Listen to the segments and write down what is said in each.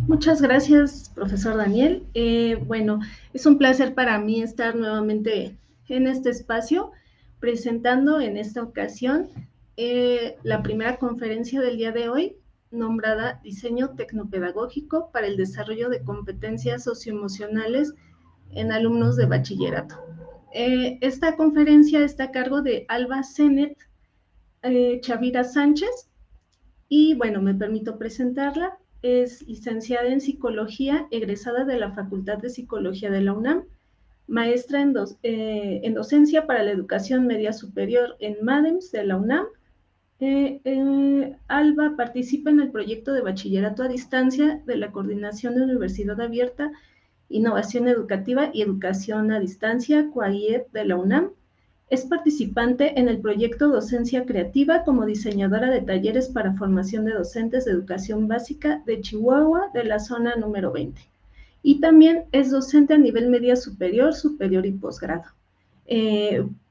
Muchas gracias, profesor Daniel. Bueno, es un placer para mí estar nuevamente en este espacio presentando en esta ocasión la primera conferencia del día de hoy, nombrada Diseño Tecnopedagógico para el Desarrollo de Competencias Socioemocionales en Alumnos de Bachillerato. Esta conferencia está a cargo de Alba Zenet Chavira Sánchez y bueno, me permito presentarla. Es licenciada en Psicología, egresada de la Facultad de Psicología de la UNAM, maestra en docencia para la educación media superior en MADEMS de la UNAM. Alba participa en el proyecto de bachillerato a distancia de la Coordinación de Universidad Abierta, Innovación Educativa y Educación a Distancia, CUAIED de la UNAM. Es participante en el proyecto Docencia Creativa como diseñadora de talleres para formación de docentes de educación básica de Chihuahua, de la zona número 20. Y también es docente a nivel media superior, superior y posgrado.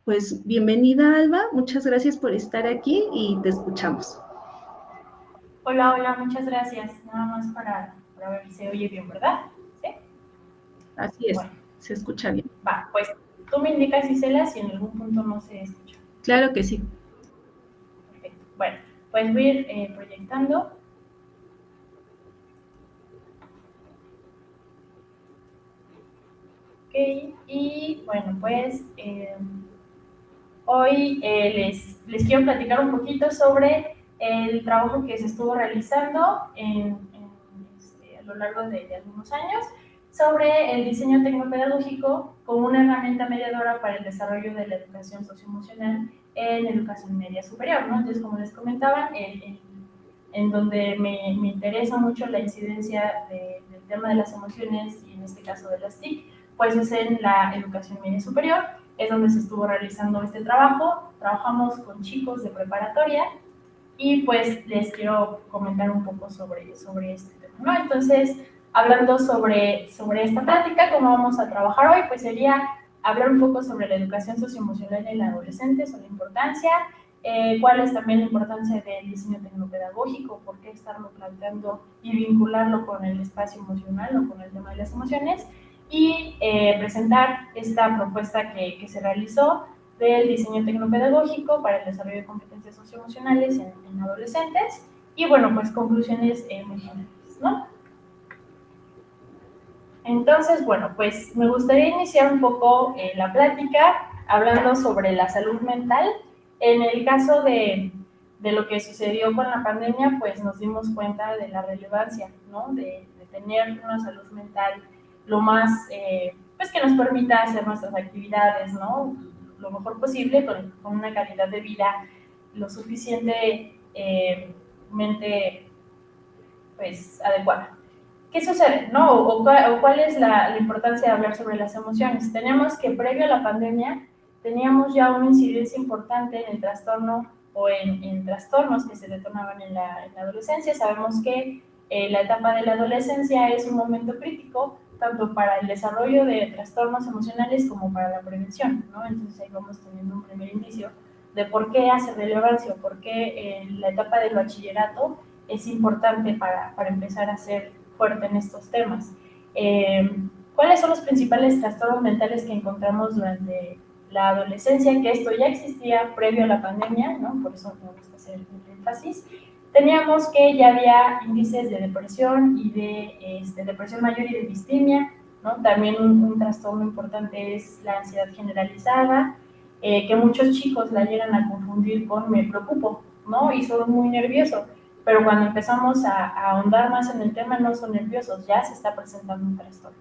Pues bienvenida, Alba, muchas gracias por estar aquí y te escuchamos. Hola, hola, muchas gracias. Nada más para ver si se oye bien, ¿verdad? ¿Sí? Así es, Bueno, se escucha bien. va, pues tú me indicas, Isela, si en algún punto no se escucha. ¿Sí? Claro que sí. Perfecto. Bueno, pues voy a ir proyectando. Ok, y bueno, pues hoy les quiero platicar un poquito sobre el trabajo que se estuvo realizando a lo largo de algunos años sobre el diseño tecnopedagógico como una herramienta mediadora para el desarrollo de la educación socioemocional en educación media superior, ¿no? Entonces, como les comentaba, en donde me interesa mucho la incidencia del tema de las emociones y en este caso de las TIC, pues es en la educación media superior, es donde se estuvo realizando este trabajo. Trabajamos con chicos de preparatoria y pues les quiero comentar un poco sobre este tema, ¿no? Entonces, hablando sobre esta plática, cómo vamos a trabajar hoy, pues sería hablar un poco sobre la educación socioemocional en el adolescente, sobre la importancia, cuál es también la importancia del diseño tecnopedagógico, por qué estarlo planteando y vincularlo con el espacio emocional o con el tema de las emociones, y presentar esta propuesta que se realizó del diseño tecnopedagógico para el desarrollo de competencias socioemocionales en adolescentes y bueno, pues conclusiones muy generales, ¿no? Entonces, bueno, pues me gustaría iniciar un poco la plática hablando sobre la salud mental. En el caso de lo que sucedió con la pandemia, pues nos dimos cuenta de la relevancia, ¿no? De tener una salud mental lo más, pues que nos permita hacer nuestras actividades, ¿no? Lo mejor posible, con una calidad de vida lo suficientemente, pues, adecuada. ¿Qué sucede? ¿No? ¿Cuál es la importancia de hablar sobre las emociones? Tenemos que previo a la pandemia teníamos ya una incidencia importante en el trastorno o en trastornos que se detonaban en la adolescencia. Sabemos que la etapa de la adolescencia es un momento crítico tanto para el desarrollo de trastornos emocionales como para la prevención, ¿no? Entonces ahí vamos teniendo un primer indicio de por qué hace relevancia o por qué la etapa del bachillerato es importante para empezar a ser fuerte en estos temas. ¿Cuáles son los principales trastornos mentales que encontramos durante la adolescencia? Que esto ya existía previo a la pandemia, ¿no? Por eso me gusta hacer el énfasis. Teníamos que ya había índices de depresión y de depresión mayor y de distimia, ¿no? También un trastorno importante es la ansiedad generalizada, que muchos chicos la llegan a confundir con me preocupo, ¿no? Y son muy nerviosos. Pero cuando empezamos a ahondar más en el tema, no son nerviosos, ya se está presentando un trastorno.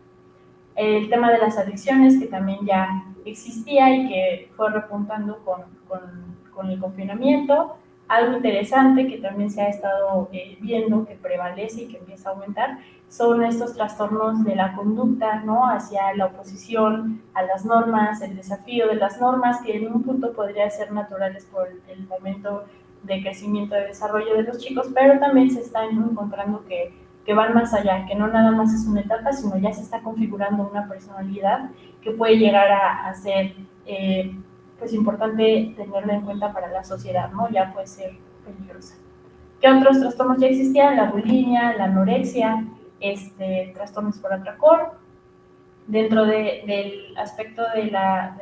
El tema de las adicciones, que también ya existía y que fue repuntando con el confinamiento. Algo interesante que también se ha estado viendo que prevalece y que empieza a aumentar son estos trastornos de la conducta, ¿no? Hacia la oposición a las normas, el desafío de las normas, que en un punto podría ser naturales por el momento de crecimiento, de desarrollo de los chicos, pero también se está encontrando que van más allá, que no nada más es una etapa, sino ya se está configurando una personalidad que puede llegar a ser pues importante tenerla en cuenta para la sociedad, ¿no? Ya puede ser peligrosa. ¿Qué otros trastornos ya existían? La bulimia, la anorexia, trastornos por atracón. Dentro del aspecto de la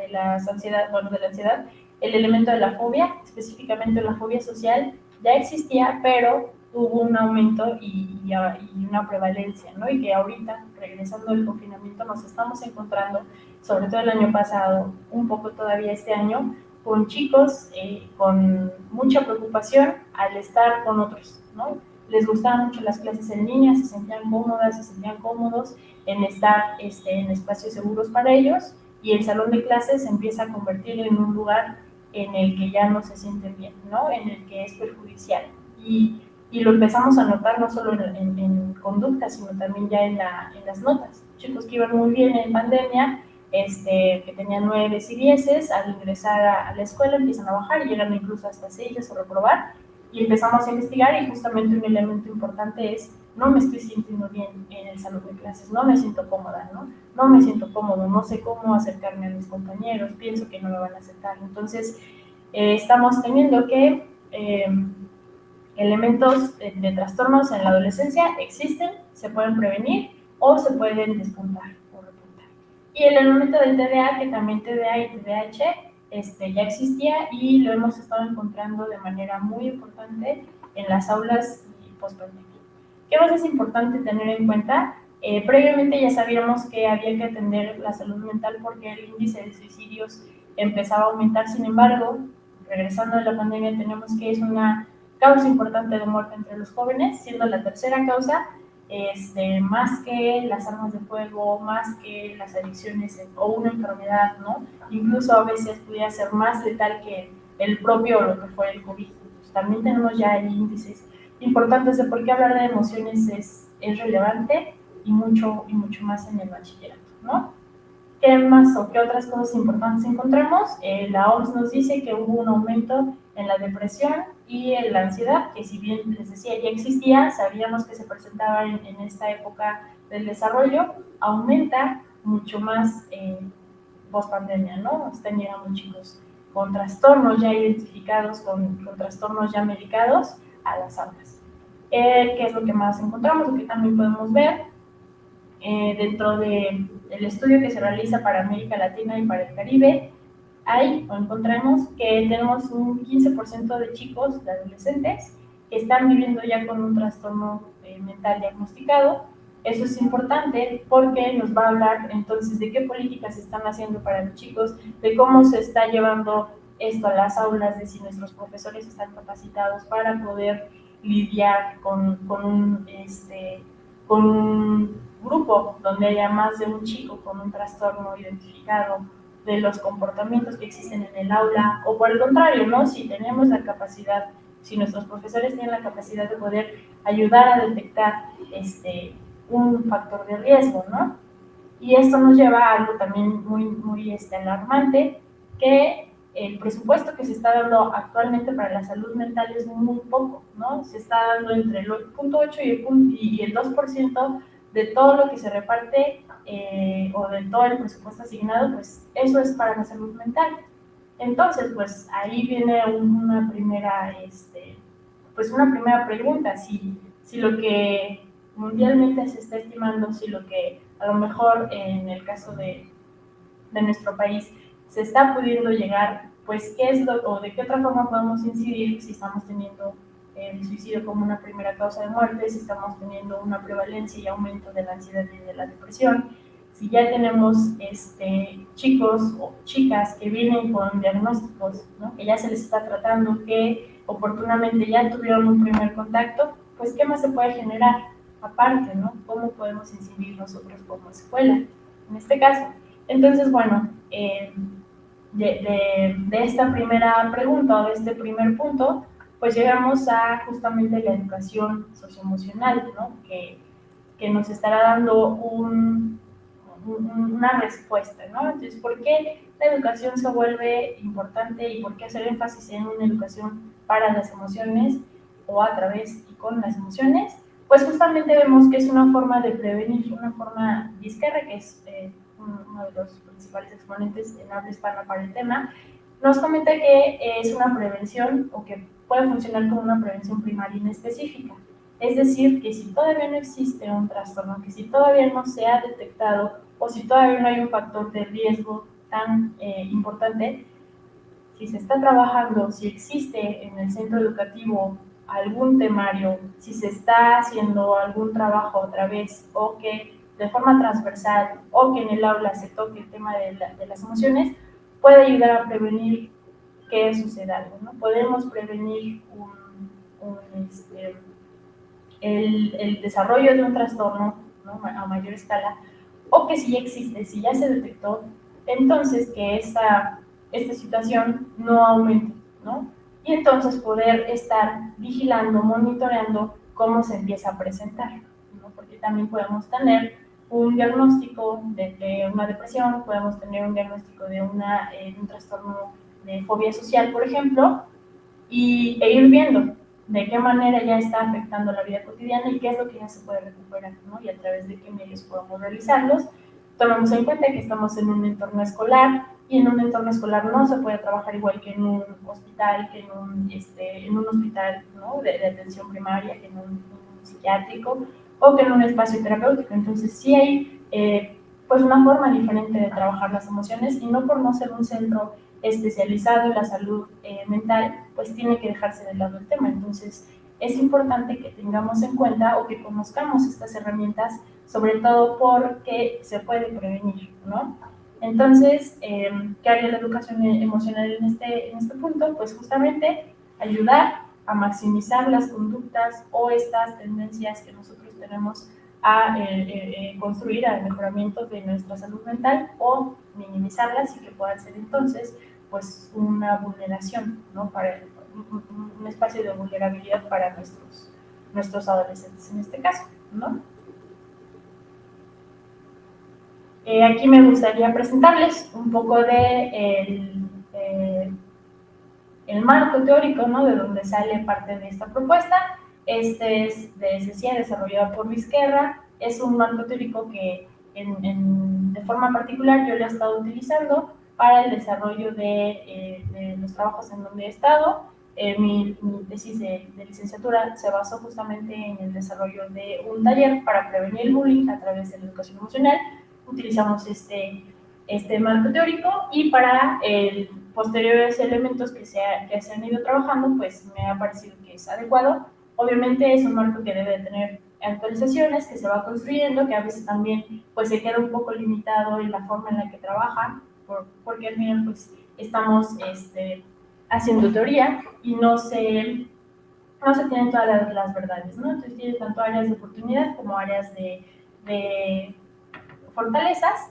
ansiedad, bueno, de la ansiedad, el elemento de la fobia, específicamente la fobia social, ya existía, pero hubo un aumento y una prevalencia, ¿no? Y que ahorita, regresando del confinamiento, nos estamos encontrando, sobre todo el año pasado, un poco todavía este año, con chicos con mucha preocupación al estar con otros, ¿no? Les gustaban mucho las clases en línea, se sentían cómodas, se sentían cómodos en estar en espacios seguros para ellos, y el salón de clases se empieza a convertir en un lugar en el que ya no se sienten bien, ¿no? En el que es perjudicial. Y lo empezamos a notar no solo en conducta, sino también ya en las notas. Chicos que iban muy bien en pandemia, que tenían 9 y 10, al ingresar a la escuela empiezan a bajar y llegan incluso hasta 6 o reprobar, y empezamos a investigar, y justamente un elemento importante es: no me estoy sintiendo bien en el salón de clases, no me siento cómoda, no me siento cómodo, no sé cómo acercarme a mis compañeros, pienso que no me van a aceptar. Entonces, estamos teniendo que elementos de trastornos en la adolescencia existen, se pueden prevenir o se pueden despuntar o repuntar. Y el elemento del TDA, que también TDA y TDAH ya existía, y lo hemos estado encontrando de manera muy importante en las aulas post-pandemia. ¿Qué más es importante tener en cuenta? Previamente ya sabíamos que había que atender la salud mental porque el índice de suicidios empezaba a aumentar. Sin embargo, regresando de la pandemia, tenemos que es una causa importante de muerte entre los jóvenes, siendo la tercera causa, más que las armas de fuego, más que las adicciones o una enfermedad, ¿no? Incluso a veces pudiera ser más letal que el propio, lo que fue el COVID. Pues también tenemos ya índices importantes de por qué hablar de emociones es relevante, y mucho más en el bachillerato, ¿no? ¿Qué más o qué otras cosas importantes encontramos? La OMS nos dice que hubo un aumento en la depresión y en la ansiedad, que si bien les decía ya existía, sabíamos que se presentaba en esta época del desarrollo, aumenta mucho más post pandemia, ¿no? Están llegando chicos con trastornos ya identificados, con trastornos ya medicados a las aulas. ¿Qué es lo que más encontramos? Lo que también podemos ver dentro del estudio que se realiza para América Latina y para el Caribe, ahí encontramos que tenemos un 15% de chicos, de adolescentes, que están viviendo ya con un trastorno mental diagnosticado. Eso es importante porque nos va a hablar entonces de qué políticas se están haciendo para los chicos, de cómo se está llevando esto a las aulas, de si nuestros profesores están capacitados para poder lidiar con un grupo donde haya más de un chico con un trastorno identificado, de los comportamientos que existen en el aula, o por el contrario, ¿no? Si tenemos la capacidad, si nuestros profesores tienen la capacidad de poder ayudar a detectar un factor de riesgo, ¿no? Y esto nos lleva a algo también muy alarmante, que el presupuesto que se está dando actualmente para la salud mental es muy poco, ¿no? Se está dando entre el 0.8 y el 2% de todo lo que se reparte o de todo el presupuesto asignado, pues eso es para la salud mental. Entonces, pues ahí viene una primera pregunta: si lo que mundialmente se está estimando, si lo que a lo mejor en el caso de nuestro país se está pudiendo llegar, pues qué es o de qué otra forma podemos incidir si estamos teniendo el suicidio como una primera causa de muerte, si estamos teniendo una prevalencia y aumento de la ansiedad y de la depresión, si ya tenemos chicos o chicas que vienen con diagnósticos, ¿no? Que ya se les está tratando, que oportunamente ya tuvieron un primer contacto, pues qué más se puede generar aparte, ¿no? ¿Cómo podemos incidir nosotros como escuela en este caso? Entonces, bueno, de esta primera pregunta o de este primer punto, pues llegamos a justamente la educación socioemocional, ¿no? Que nos estará dando una respuesta, ¿no? Entonces, ¿por qué la educación se vuelve importante y por qué hacer énfasis en una educación para las emociones o a través y con las emociones? Pues justamente vemos que es una forma de prevenir, una forma Vizcarra, que es uno de los principales exponentes en habla hispana para el tema, nos comenta que es una prevención o que puede funcionar como una prevención primaria inespecífica. Es decir, que si todavía no existe un trastorno, que si todavía no se ha detectado o si todavía no hay un factor de riesgo tan importante, si se está trabajando, si existe en el centro educativo algún temario, si se está haciendo algún trabajo otra vez o que de forma transversal o que en el aula se toque el tema de las emociones, puede ayudar a prevenir que suceda algo, ¿no? Podemos prevenir el desarrollo de un trastorno, ¿no?, a mayor escala, o que si ya existe, si ya se detectó, entonces que esta situación no aumente, ¿no? Y entonces poder estar vigilando, monitoreando cómo se empieza a presentar, ¿no? Porque también podemos tener un diagnóstico de una depresión, podemos tener un diagnóstico de un trastorno de fobia social, por ejemplo, e ir viendo de qué manera ya está afectando la vida cotidiana y qué es lo que ya se puede recuperar, ¿no? Y a través de qué medios podemos realizarlos. Tomemos en cuenta que estamos en un entorno escolar y en un entorno escolar no se puede trabajar igual que en un hospital, que en un hospital, ¿no?, de atención primaria, que en un psiquiátrico o que en un espacio terapéutico. Entonces sí hay pues una forma diferente de trabajar las emociones y no por no ser un centro especializado en la salud mental, pues tiene que dejarse de lado el tema. Entonces, es importante que tengamos en cuenta o que conozcamos estas herramientas, sobre todo porque se puede prevenir, ¿no? Entonces, ¿qué haría la educación emocional en este punto? Pues justamente ayudar a maximizar las conductas o estas tendencias que nosotros tenemos a construir al mejoramiento de nuestra salud mental o minimizarlas y que puedan ser entonces pues una vulneración, ¿no?, para un espacio de vulnerabilidad para nuestros adolescentes en este caso, ¿no? Aquí me gustaría presentarles un poco de el marco teórico, ¿no?, de donde sale parte de esta propuesta. Este es de SESIA, desarrollado por Luis Guerra. Es un marco teórico que de forma particular yo lo he estado utilizando para el desarrollo de los trabajos en donde he estado. Mi tesis de licenciatura se basó justamente en el desarrollo de un taller para prevenir el bullying a través de la educación emocional. Utilizamos este marco teórico y para posteriores elementos que se han ido trabajando, pues me ha parecido que es adecuado. Obviamente es un marco que debe tener actualizaciones, que se va construyendo, que a veces también pues se queda un poco limitado en la forma en la que trabaja, porque al final pues estamos haciendo teoría y no se tienen todas las verdades, ¿no? Entonces tiene tanto áreas de oportunidad como áreas de fortalezas.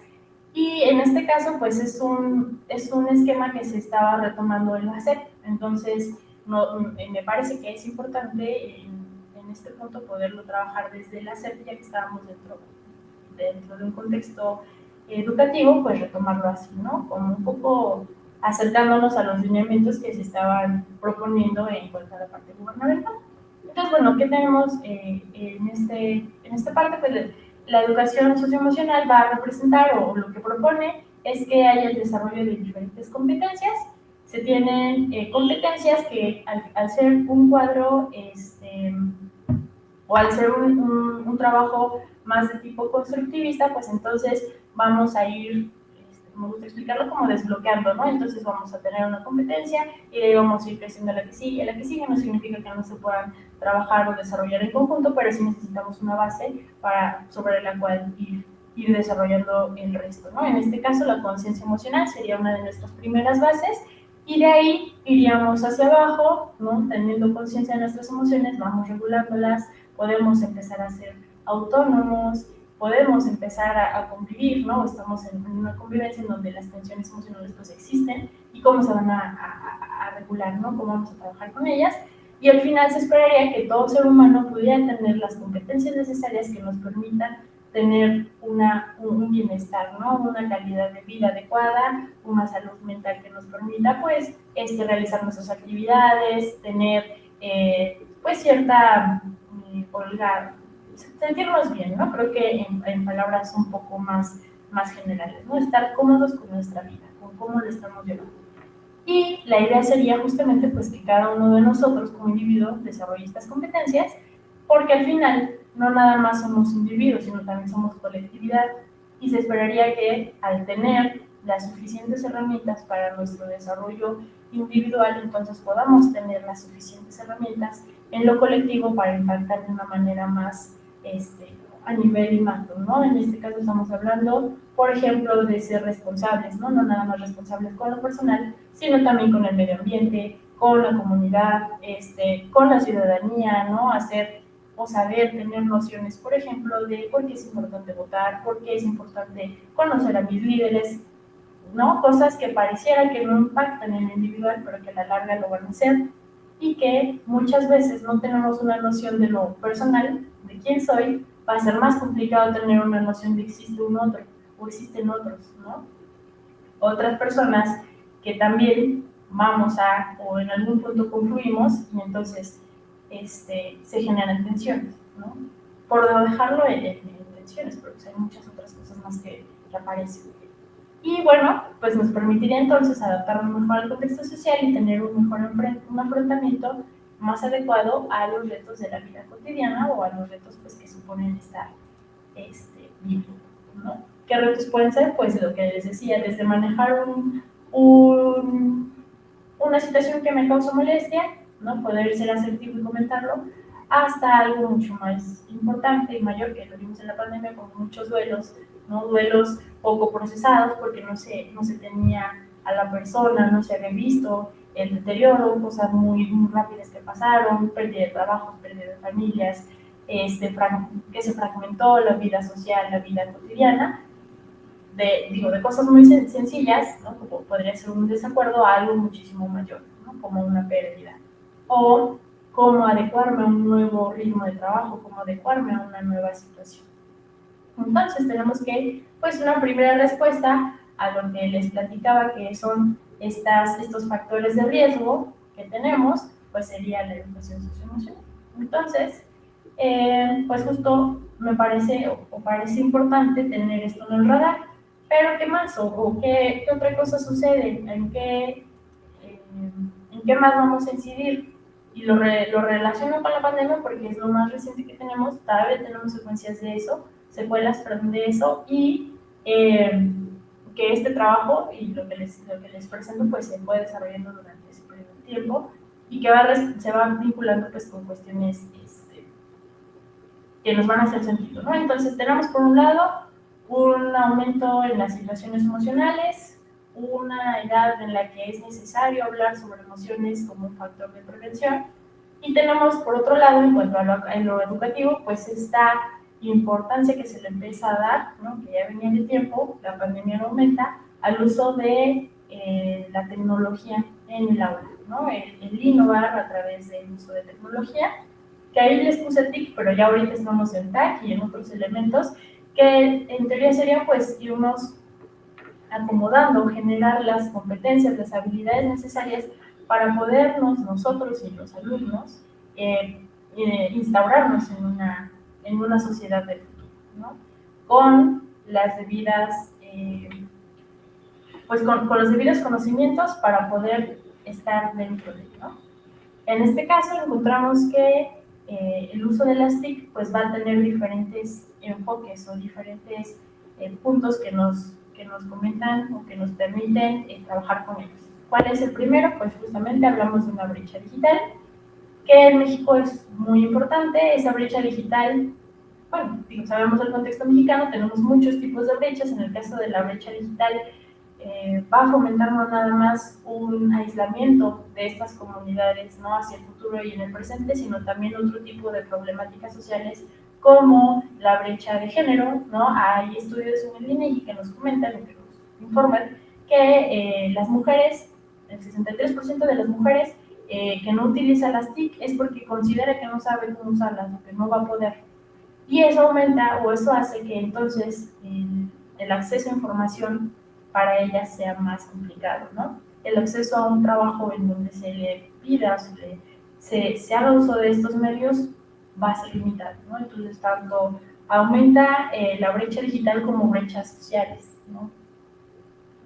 Y en este caso, pues es un esquema que se estaba retomando en la SEP. Entonces, me parece que es importante en este punto poderlo trabajar desde la SEP, ya que estábamos dentro de un contexto educativo, pues retomarlo así, ¿no? Como un poco acercándonos a los lineamientos que se estaban proponiendo en cuanto a la parte gubernamental. Entonces, bueno, ¿qué tenemos en esta parte? Pues la educación socioemocional va a representar, o lo que propone, es que haya el desarrollo de diferentes competencias. Se tienen competencias que al ser un cuadro, o al ser un trabajo más de tipo constructivista, pues entonces vamos a ir, me gusta explicarlo como desbloqueando, ¿no? Entonces vamos a tener una competencia y de ahí vamos a ir creciendo a la que sigue. La que sigue no significa que no se puedan trabajar o desarrollar en conjunto, pero sí necesitamos una base sobre la cual ir desarrollando el resto, ¿no? En este caso, la conciencia emocional sería una de nuestras primeras bases y de ahí iríamos hacia abajo, ¿no? Teniendo conciencia de nuestras emociones, vamos regulándolas, podemos empezar a ser autónomos, podemos empezar a convivir, ¿no? Estamos en una convivencia en donde las tensiones emocionales pues existen y cómo se van a regular, ¿no? Cómo vamos a trabajar con ellas. Y al final se esperaría que todo ser humano pudiera tener las competencias necesarias que nos permitan tener un bienestar, ¿no? Una calidad de vida adecuada, una salud mental que nos permita, pues, realizar nuestras actividades, tener, pues, cierta holgura, sentirnos bien, ¿no? Creo que en palabras un poco más generales, ¿no? Estar cómodos con nuestra vida, con cómo lo estamos llevando. Y la idea sería justamente pues que cada uno de nosotros como individuo desarrolle estas competencias porque al final no nada más somos individuos, sino también somos colectividad, y se esperaría que al tener las suficientes herramientas para nuestro desarrollo individual, entonces podamos tener las suficientes herramientas en lo colectivo para impactar de una manera más a nivel macro, ¿no? En este caso estamos hablando, por ejemplo, de ser responsables, ¿no? No nada más responsables con lo personal, sino también con el medio ambiente, con la comunidad, con la ciudadanía, ¿no? Hacer o saber tener nociones, por ejemplo, de por qué es importante votar, por qué es importante conocer a mis líderes, ¿no? Cosas que parecieran que no impactan en lo individual, pero que a la larga lo van a hacer, y que muchas veces no tenemos una noción de lo personal, de quién soy, va a ser más complicado tener una noción de existe un otro, o existen otros, ¿no? Otras personas que también vamos a, o en algún punto confluimos, y entonces se generan tensiones, ¿no? Por no dejarlo en tensiones, pero pues hay muchas otras cosas más que aparecen. Y bueno, pues nos permitiría entonces adaptarnos mejor al contexto social y tener un afrontamiento más adecuado a los retos de la vida cotidiana o a los retos pues, que suponen estar vivo, ¿no? ¿Qué retos pueden ser? Pues lo que les decía, desde manejar una situación que me causa molestia, ¿no? Poder ser asertivo y comentarlo, hasta algo mucho más importante y mayor que lo vimos en la pandemia, con muchos duelos, ¿no? Duelos poco procesados porque no se tenía a la persona, no se había visto el deterioro, cosas muy rápidas que pasaron, pérdida de trabajo, pérdida de familias, que se fragmentó la vida social, la vida cotidiana, de cosas muy sencillas, ¿no? Como podría ser un desacuerdo, a algo muchísimo mayor, ¿no? Como una pérdida. O cómo adecuarme a un nuevo ritmo de trabajo, cómo adecuarme a una nueva situación. Entonces tenemos que, pues una primera respuesta a lo que les platicaba, que son estos factores de riesgo que tenemos, pues sería la educación socioemocional. Entonces, pues justo me parece, o parece importante tener esto en el radar. Pero ¿qué más? ¿O qué otra cosa sucede? ¿En qué más vamos a incidir? Y lo relaciono con la pandemia porque es lo más reciente que tenemos, todavía tenemos secuencias de eso, secuelas, perdón, de eso, y que este trabajo y lo que les presento pues se fue desarrollando durante ese periodo de tiempo y que se va vinculando pues con cuestiones que nos van a hacer sentido, ¿no? Entonces tenemos por un lado un aumento en las situaciones emocionales, una edad en la que es necesario hablar sobre emociones como un factor de prevención, y tenemos por otro lado, en cuanto a lo educativo, pues esta importancia que se le empieza a dar, ¿no? Que ya venía de tiempo, la pandemia lo aumenta, al uso de la tecnología en el aula, ¿no? El innovar a través del uso de tecnología, que ahí les puse TIC, pero ya ahorita estamos en TAC y en otros elementos, que en teoría serían pues irnos acomodando, generar las competencias, las habilidades necesarias para podernos nosotros y los alumnos instaurarnos en una sociedad del futuro, ¿no? Con las debidas, pues con los debidos conocimientos para poder estar dentro de ello, ¿no? En este caso encontramos que el uso de las TIC pues va a tener diferentes enfoques o diferentes puntos que nos comentan o que nos permiten trabajar con ellos. ¿Cuál es el primero? Pues justamente hablamos de una brecha digital, que en México es muy importante. Esa brecha digital, bueno, sabemos el contexto mexicano, tenemos muchos tipos de brechas. En el caso de la brecha digital, va a fomentar no nada más un aislamiento de estas comunidades, ¿no? Hacia el futuro y en el presente, sino también otro tipo de problemáticas sociales como la brecha de género, ¿no? Hay estudios en el INEGI que nos comentan, que nos informan que las mujeres, el 63% de las mujeres que no utiliza las TIC es porque considera que no sabe cómo usarlas o que no va a poder. Y eso aumenta o eso hace que entonces el acceso a información para ellas sea más complicado, ¿no? El acceso a un trabajo en donde se le pida, se haga uso de estos medios va a ser limitado, ¿no? Entonces, tanto aumenta la brecha digital como brechas sociales, ¿no?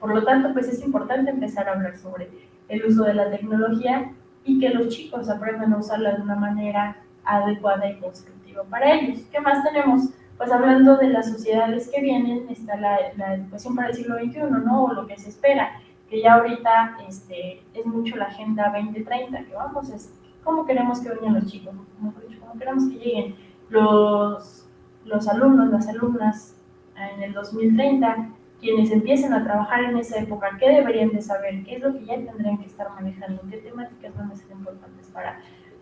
Por lo tanto, pues es importante empezar a hablar sobre el uso de la tecnología y que los chicos aprendan a usarla de una manera adecuada y constructiva para ellos. ¿Qué más tenemos? Pues hablando de las sociedades que vienen, está la educación para el siglo XXI, ¿no? O lo que se espera, que ya ahorita es mucho la Agenda 2030, que vamos, cómo queremos que vengan los chicos, cómo queremos que lleguen los alumnos, las alumnas en el 2030, quienes empiecen a trabajar en esa época, qué deberían de saber, qué es lo que ya tendrían que estar manejando, qué temáticas van a ser importantes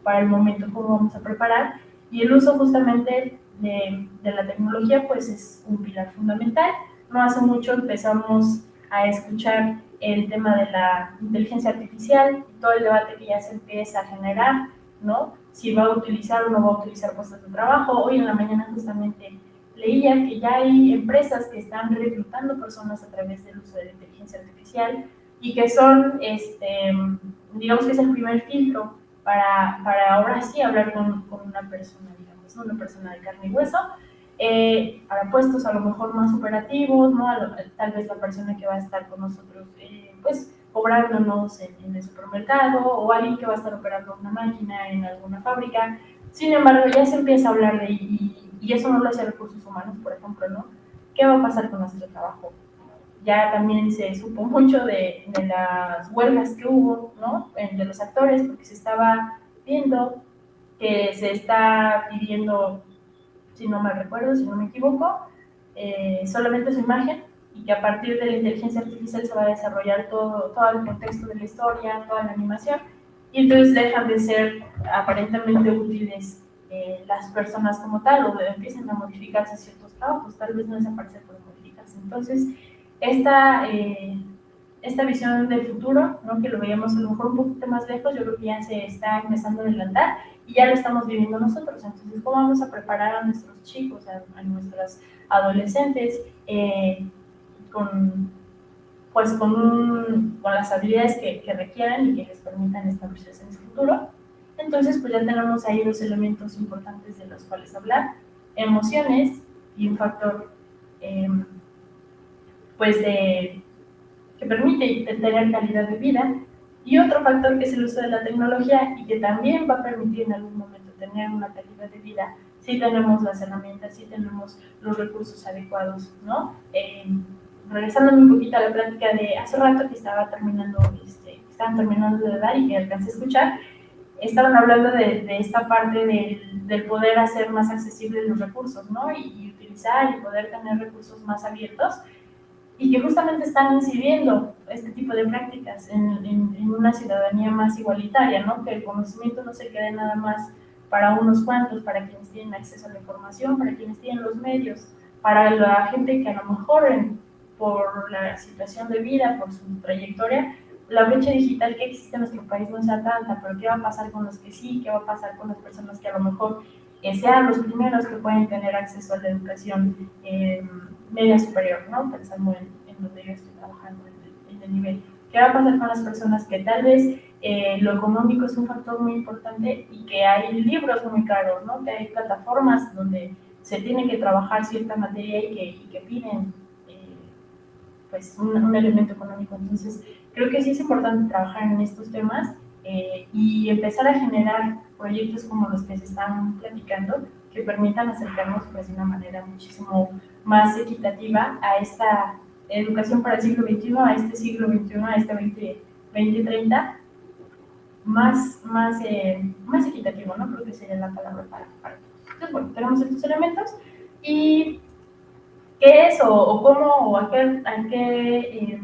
para el momento, cómo vamos a preparar. Y el uso justamente de la tecnología pues es un pilar fundamental. No hace mucho empezamos a escuchar el tema de la inteligencia artificial, todo el debate que ya se empieza a generar, ¿no? Si va a utilizar o no va a utilizar puestos de trabajo. Hoy en la mañana justamente leía que ya hay empresas que están reclutando personas a través del uso de la inteligencia artificial y que son, digamos que es el primer filtro para ahora sí hablar con una persona, digamos, ¿no? Una persona de carne y hueso, para puestos a lo mejor más operativos, ¿no? Tal vez la persona que va a estar con nosotros, pues, cobrándonos en el supermercado, o alguien que va a estar operando una máquina en alguna fábrica. Sin embargo, ya se empieza a hablar de, y eso no lo hace recursos humanos, por ejemplo, ¿no? ¿Qué va a pasar con nuestro trabajo? Ya también se supo mucho de las huelgas que hubo, ¿no? De los actores, porque se estaba viendo que se está pidiendo, si no mal recuerdo, si no me equivoco, solamente su imagen, y que a partir de la inteligencia artificial se va a desarrollar todo el contexto de la historia, toda la animación, y entonces dejan de ser aparentemente útiles las personas como tal, o empiezan a modificarse ciertos trabajos, tal vez no desaparecer por modificarse. Entonces, esta visión del futuro, ¿no? Que lo veíamos a lo mejor un poquito más lejos, yo creo que ya se está empezando a adelantar y ya lo estamos viviendo nosotros. Entonces, ¿cómo vamos a preparar a nuestros chicos, a nuestras adolescentes con las habilidades que requieran y que les permitan establecerse en su futuro? Entonces, pues ya tenemos ahí dos elementos importantes de los cuales hablar: emociones y un factor pues que permite tener calidad de vida, y otro factor que es el uso de la tecnología y que también va a permitir en algún momento tener una calidad de vida si tenemos las herramientas, si tenemos los recursos adecuados, ¿no? Regresándome un poquito a la plática de hace rato que estaban terminando de dar y que alcancé a escuchar, estaban hablando de esta parte del poder hacer más accesibles los recursos, ¿no? Y utilizar y poder tener recursos más abiertos, y que justamente están incidiendo este tipo de prácticas en una ciudadanía más igualitaria, ¿no? Que el conocimiento no se quede nada más para unos cuantos, para quienes tienen acceso a la información, para quienes tienen los medios, para la gente que a lo mejor por la situación de vida, por su trayectoria, la brecha digital que existe en nuestro país no sea tanta, pero ¿qué va a pasar con los que sí? ¿Qué va a pasar con las personas que a lo mejor sean los primeros que pueden tener acceso a la educación media superior, ¿no? Pensando en donde yo estoy trabajando, en el nivel. ¿Qué va a pasar con las personas que tal vez lo económico es un factor muy importante y que hay libros muy caros, ¿no? Que hay plataformas donde se tiene que trabajar cierta materia y que piden pues un elemento económico? Entonces, creo que sí es importante trabajar en estos temas y empezar a generar proyectos como los que se están platicando, que permitan acercarnos pues, de una manera muchísimo más equitativa a esta educación para el siglo XXI, a este siglo XXI, a este 2030, más equitativo, ¿no? Creo que sería la palabra para todos. Entonces, bueno, tenemos estos elementos y ¿qué es o cómo o a qué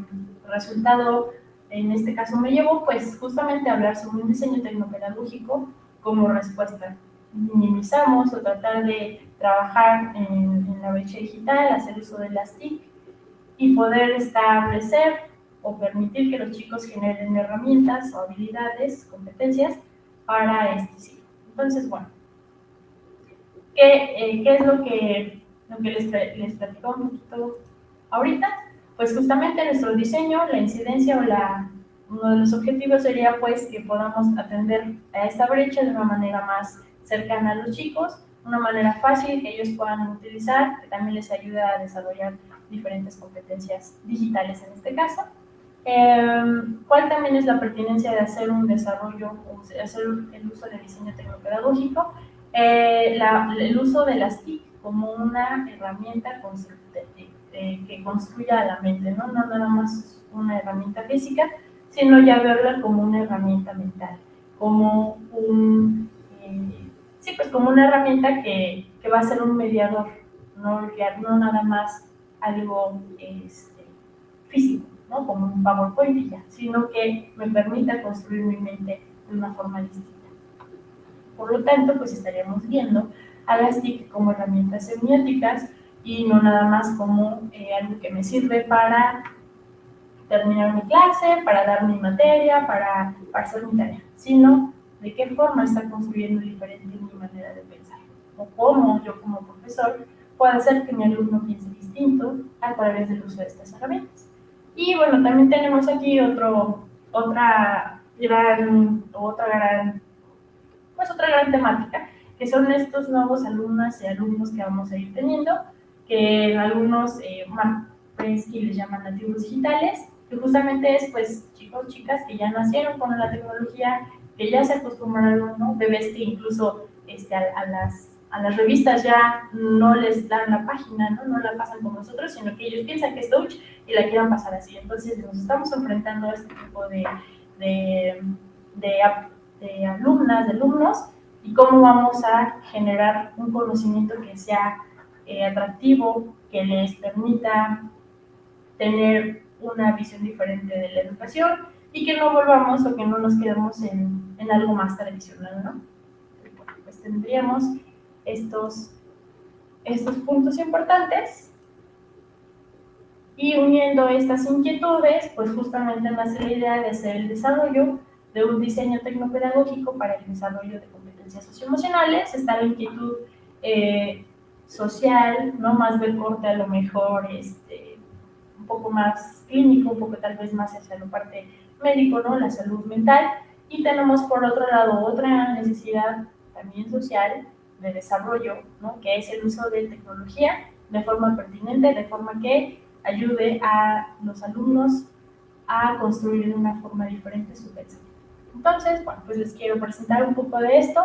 resultado en este caso me llevo? Pues justamente hablar sobre un diseño tecnopedagógico como respuesta. Minimizamos o tratar de trabajar en la brecha digital, hacer uso de las TIC y poder establecer o permitir que los chicos generen herramientas o habilidades, competencias para este siglo. Entonces, bueno, ¿qué es lo que les platico un poquito ahorita? Pues justamente nuestro diseño, la incidencia uno de los objetivos sería pues que podamos atender a esta brecha de una manera más cercana a los chicos, una manera fácil que ellos puedan utilizar, que también les ayude a desarrollar diferentes competencias digitales en este caso. ¿Cuál también es la pertinencia de hacer un desarrollo o hacer el uso del diseño tecnopedagógico? el uso de las TIC como una herramienta que construya la mente, ¿no? No nada más una herramienta física, sino ya verla como una herramienta mental, como sí, pues como una herramienta que va a ser un mediador, no nada más algo físico, ¿no? Como un PowerPoint y ya, sino que me permita construir mi mente de una forma distinta. Por lo tanto, pues estaríamos viendo a las TIC como herramientas semióticas y no nada más como algo que me sirve para terminar mi clase, para dar mi materia, para hacer mi tarea, sino de qué forma está construyendo diferente mi manera de pensar, o cómo yo como profesor puedo hacer que mi alumno piense distinto a través del uso de estas herramientas. Y bueno, también tenemos aquí otra gran temática, que son estos nuevos alumnas y alumnos que vamos a ir teniendo, que algunos Prensky les llaman nativos digitales, que justamente es pues chicos, chicas que ya nacieron con la tecnología, que ya se acostumbraron, ¿no? Bebés que incluso a las revistas ya no les dan la página, ¿no? La pasan como nosotros, sino que ellos piensan que es touch y la quieran pasar así. Entonces nos estamos enfrentando a este tipo de alumnas, de alumnos, y cómo vamos a generar un conocimiento que sea atractivo, que les permita tener una visión diferente de la educación y que no volvamos o que no nos quedemos en algo más tradicional, ¿no? Pues tendríamos estos puntos importantes y uniendo estas inquietudes, pues justamente nace la idea de hacer el desarrollo de un diseño tecnopedagógico para el desarrollo de competencias socioemocionales. Está la inquietud social, ¿no? Más del corte a lo mejor un poco más clínico, un poco tal vez más hacia la parte médico, ¿no? La salud mental. Y tenemos por otro lado otra necesidad también social de desarrollo, ¿no? Que es el uso de tecnología de forma pertinente, de forma que ayude a los alumnos a construir de una forma diferente su pensamiento. Entonces, bueno, pues les quiero presentar un poco de esto.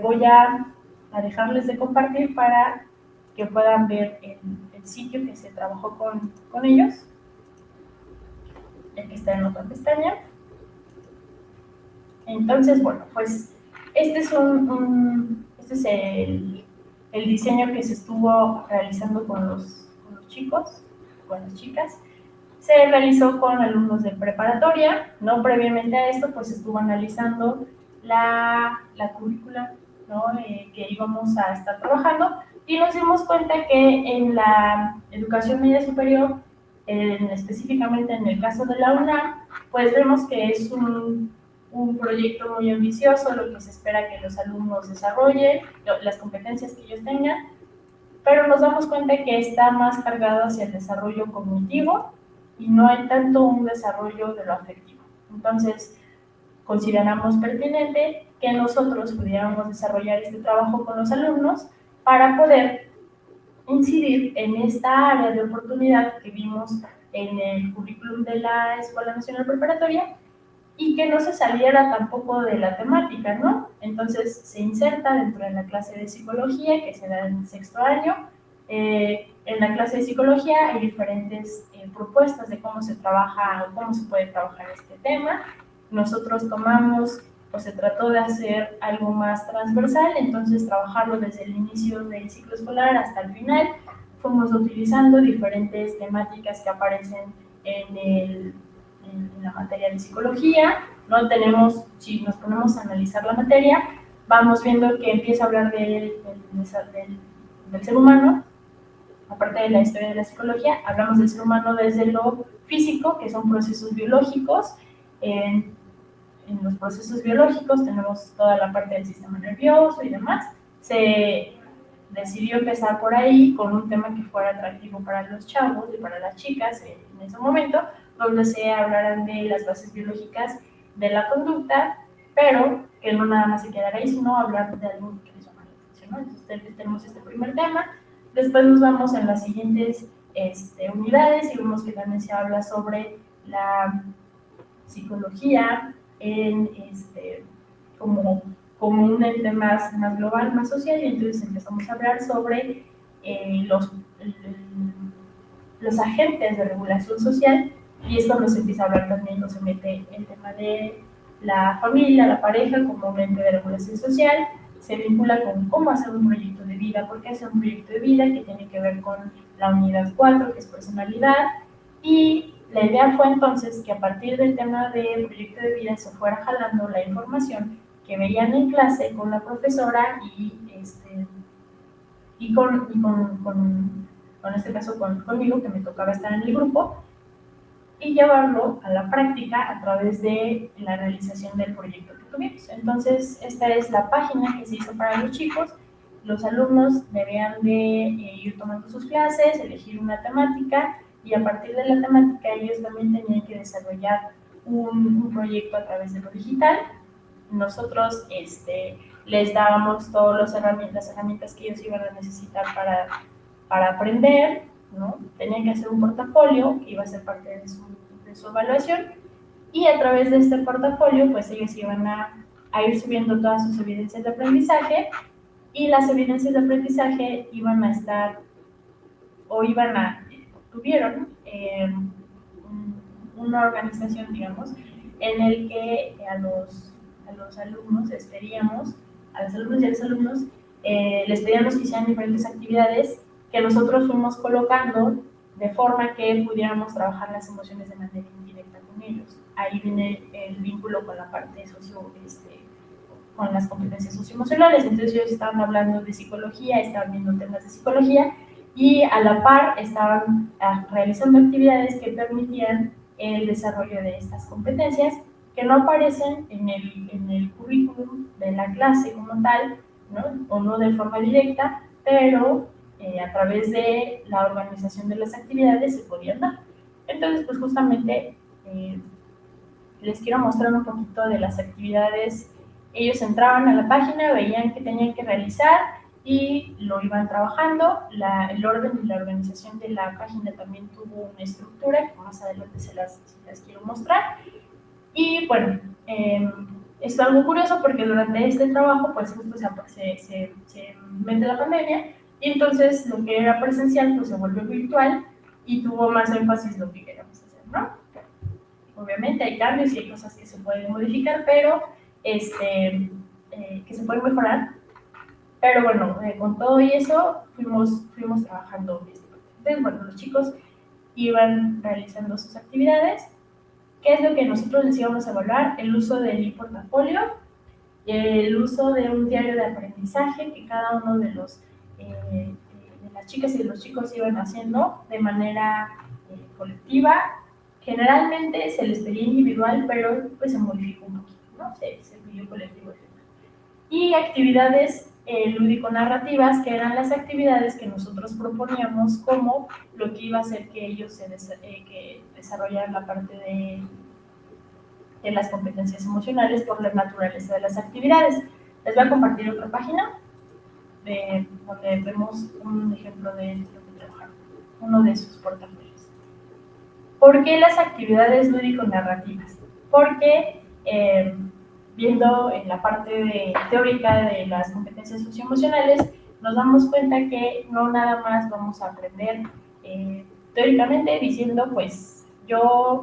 Voy a dejarles de compartir para que puedan ver el sitio que se trabajó con ellos, el que está en otra pestaña. Entonces, bueno, pues este es el diseño que se estuvo realizando con los chicos, con las chicas. Se realizó con alumnos de preparatoria, ¿no? Previamente a esto, pues estuvo analizando la currícula, ¿no? Que íbamos a estar trabajando, y nos dimos cuenta que en la educación media superior, específicamente en el caso de la UNAM, pues vemos que es un proyecto muy ambicioso, lo que se espera que los alumnos desarrollen, las competencias que ellos tengan, pero nos damos cuenta que está más cargado hacia el desarrollo cognitivo y no hay tanto un desarrollo de lo afectivo. Entonces, consideramos pertinente que nosotros pudiéramos desarrollar este trabajo con los alumnos para poder incidir en esta área de oportunidad que vimos en el currículum de la Escuela Nacional Preparatoria y que no se saliera tampoco de la temática, ¿no? Entonces se inserta dentro de la clase de psicología que se da en sexto año. En la clase de psicología hay diferentes propuestas de cómo se trabaja o cómo se puede trabajar este tema. Nosotros tomamos, pues se trató de hacer algo más transversal, entonces trabajarlo desde el inicio del ciclo escolar hasta el final. Fuimos utilizando diferentes temáticas que aparecen en la materia de psicología, ¿no? Si nos ponemos a analizar la materia, vamos viendo que empieza a hablar del ser humano. Aparte de la historia de la psicología, hablamos del ser humano desde lo físico, que son procesos biológicos. En los procesos biológicos tenemos toda la parte del sistema nervioso y demás. Se decidió empezar por ahí con un tema que fuera atractivo para los chavos y para las chicas en ese momento, donde se hablaran de las bases biológicas de la conducta, pero que no nada más se quedara ahí, sino hablar de algo que les llama la atención, ¿no? Entonces tenemos este primer tema, después nos vamos en las siguientes unidades y vemos que también se habla sobre la psicología como como un ente más global, más social, y entonces empezamos a hablar sobre los agentes de regulación social, y es cuando se empieza a hablar también, o se mete el tema de la familia, la pareja como un ente de regulación social, se vincula con cómo hacer un proyecto de vida, por qué hacer un proyecto de vida, que tiene que ver con la unidad 4, que es personalidad, y la idea fue entonces que a partir del tema del proyecto de vida se fuera jalando la información que veían en clase con la profesora y con este caso conmigo, que me tocaba estar en el grupo, y llevarlo a la práctica a través de la realización del proyecto que tuvimos. Entonces, esta es la página que se hizo para los chicos. Los alumnos debían de ir tomando sus clases, elegir una temática, y a partir de la temática ellos también tenían que desarrollar un proyecto a través de lo digital. Nosotros les dábamos todas las herramientas que ellos iban a necesitar para aprender, ¿no? Tenían que hacer un portafolio que iba a ser parte de su evaluación, y a través de este portafolio pues ellos iban a ir subiendo todas sus evidencias de aprendizaje, y las evidencias de aprendizaje iban a estar o tuvieron una organización, digamos, en el que a los alumnos les pedíamos, a los alumnos y a los alumnos, les pedíamos que hicieran diferentes actividades que nosotros fuimos colocando de forma que pudiéramos trabajar las emociones de manera indirecta con ellos. Ahí viene el vínculo con la parte con las competencias socioemocionales. Entonces ellos estaban hablando de psicología, estaban viendo temas de psicología, y a la par estaban realizando actividades que permitían el desarrollo de estas competencias, que no aparecen en el currículum de la clase como tal, ¿no? O no de forma directa, pero a través de la organización de las actividades se podían dar. Entonces, pues justamente les quiero mostrar un poquito de las actividades. Ellos entraban a la página, veían qué tenían que realizar y lo iban trabajando. El orden y la organización de la página también tuvo una estructura que más adelante se las quiero mostrar. Y bueno, es algo curioso porque durante este trabajo pues justo se mete la pandemia, y entonces lo que era presencial pues se volvió virtual y tuvo más énfasis lo que queríamos hacer, ¿no? Obviamente hay cambios y hay cosas que se pueden modificar, pero que se pueden mejorar. Pero bueno, con todo y eso fuimos trabajando. Entonces, bueno, los chicos iban realizando sus actividades. ¿Qué es lo que nosotros les íbamos a evaluar? El uso del portafolio, el uso de un diario de aprendizaje que cada uno de las chicas y de los chicos iban haciendo de manera colectiva. Generalmente se les pedía individual, pero pues se modificó un poquito, ¿no? Se pidió colectivo. Y actividades lúdico-narrativas, que eran las actividades que nosotros proponíamos como lo que iba a hacer que ellos que desarrollaran la parte de las competencias emocionales por la naturaleza de las actividades. Les voy a compartir otra página donde vemos un ejemplo de lo que trabajaron, uno de sus portafolios. ¿Por qué las actividades lúdico-narrativas? Porque viendo en la parte teórica de las competencias socioemocionales, nos damos cuenta que no nada más vamos a aprender teóricamente diciendo, pues, yo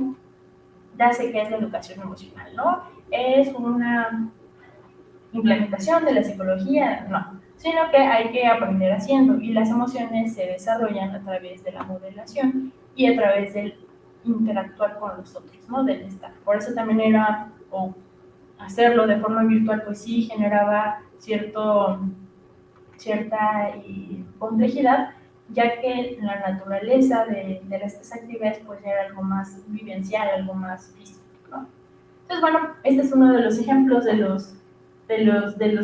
ya sé qué es la educación emocional, ¿no? Es una implementación de la psicología, no, sino que hay que aprender haciendo, y las emociones se desarrollan a través de la modelación y a través del interactuar con los otros, ¿no? Del estar. Por eso también era, o hacerlo de forma virtual, pues sí generaba cierta complejidad, ya que la naturaleza de estas actividades pues era algo más vivencial, algo más físico, ¿no? Entonces, bueno, este es uno de los ejemplos de los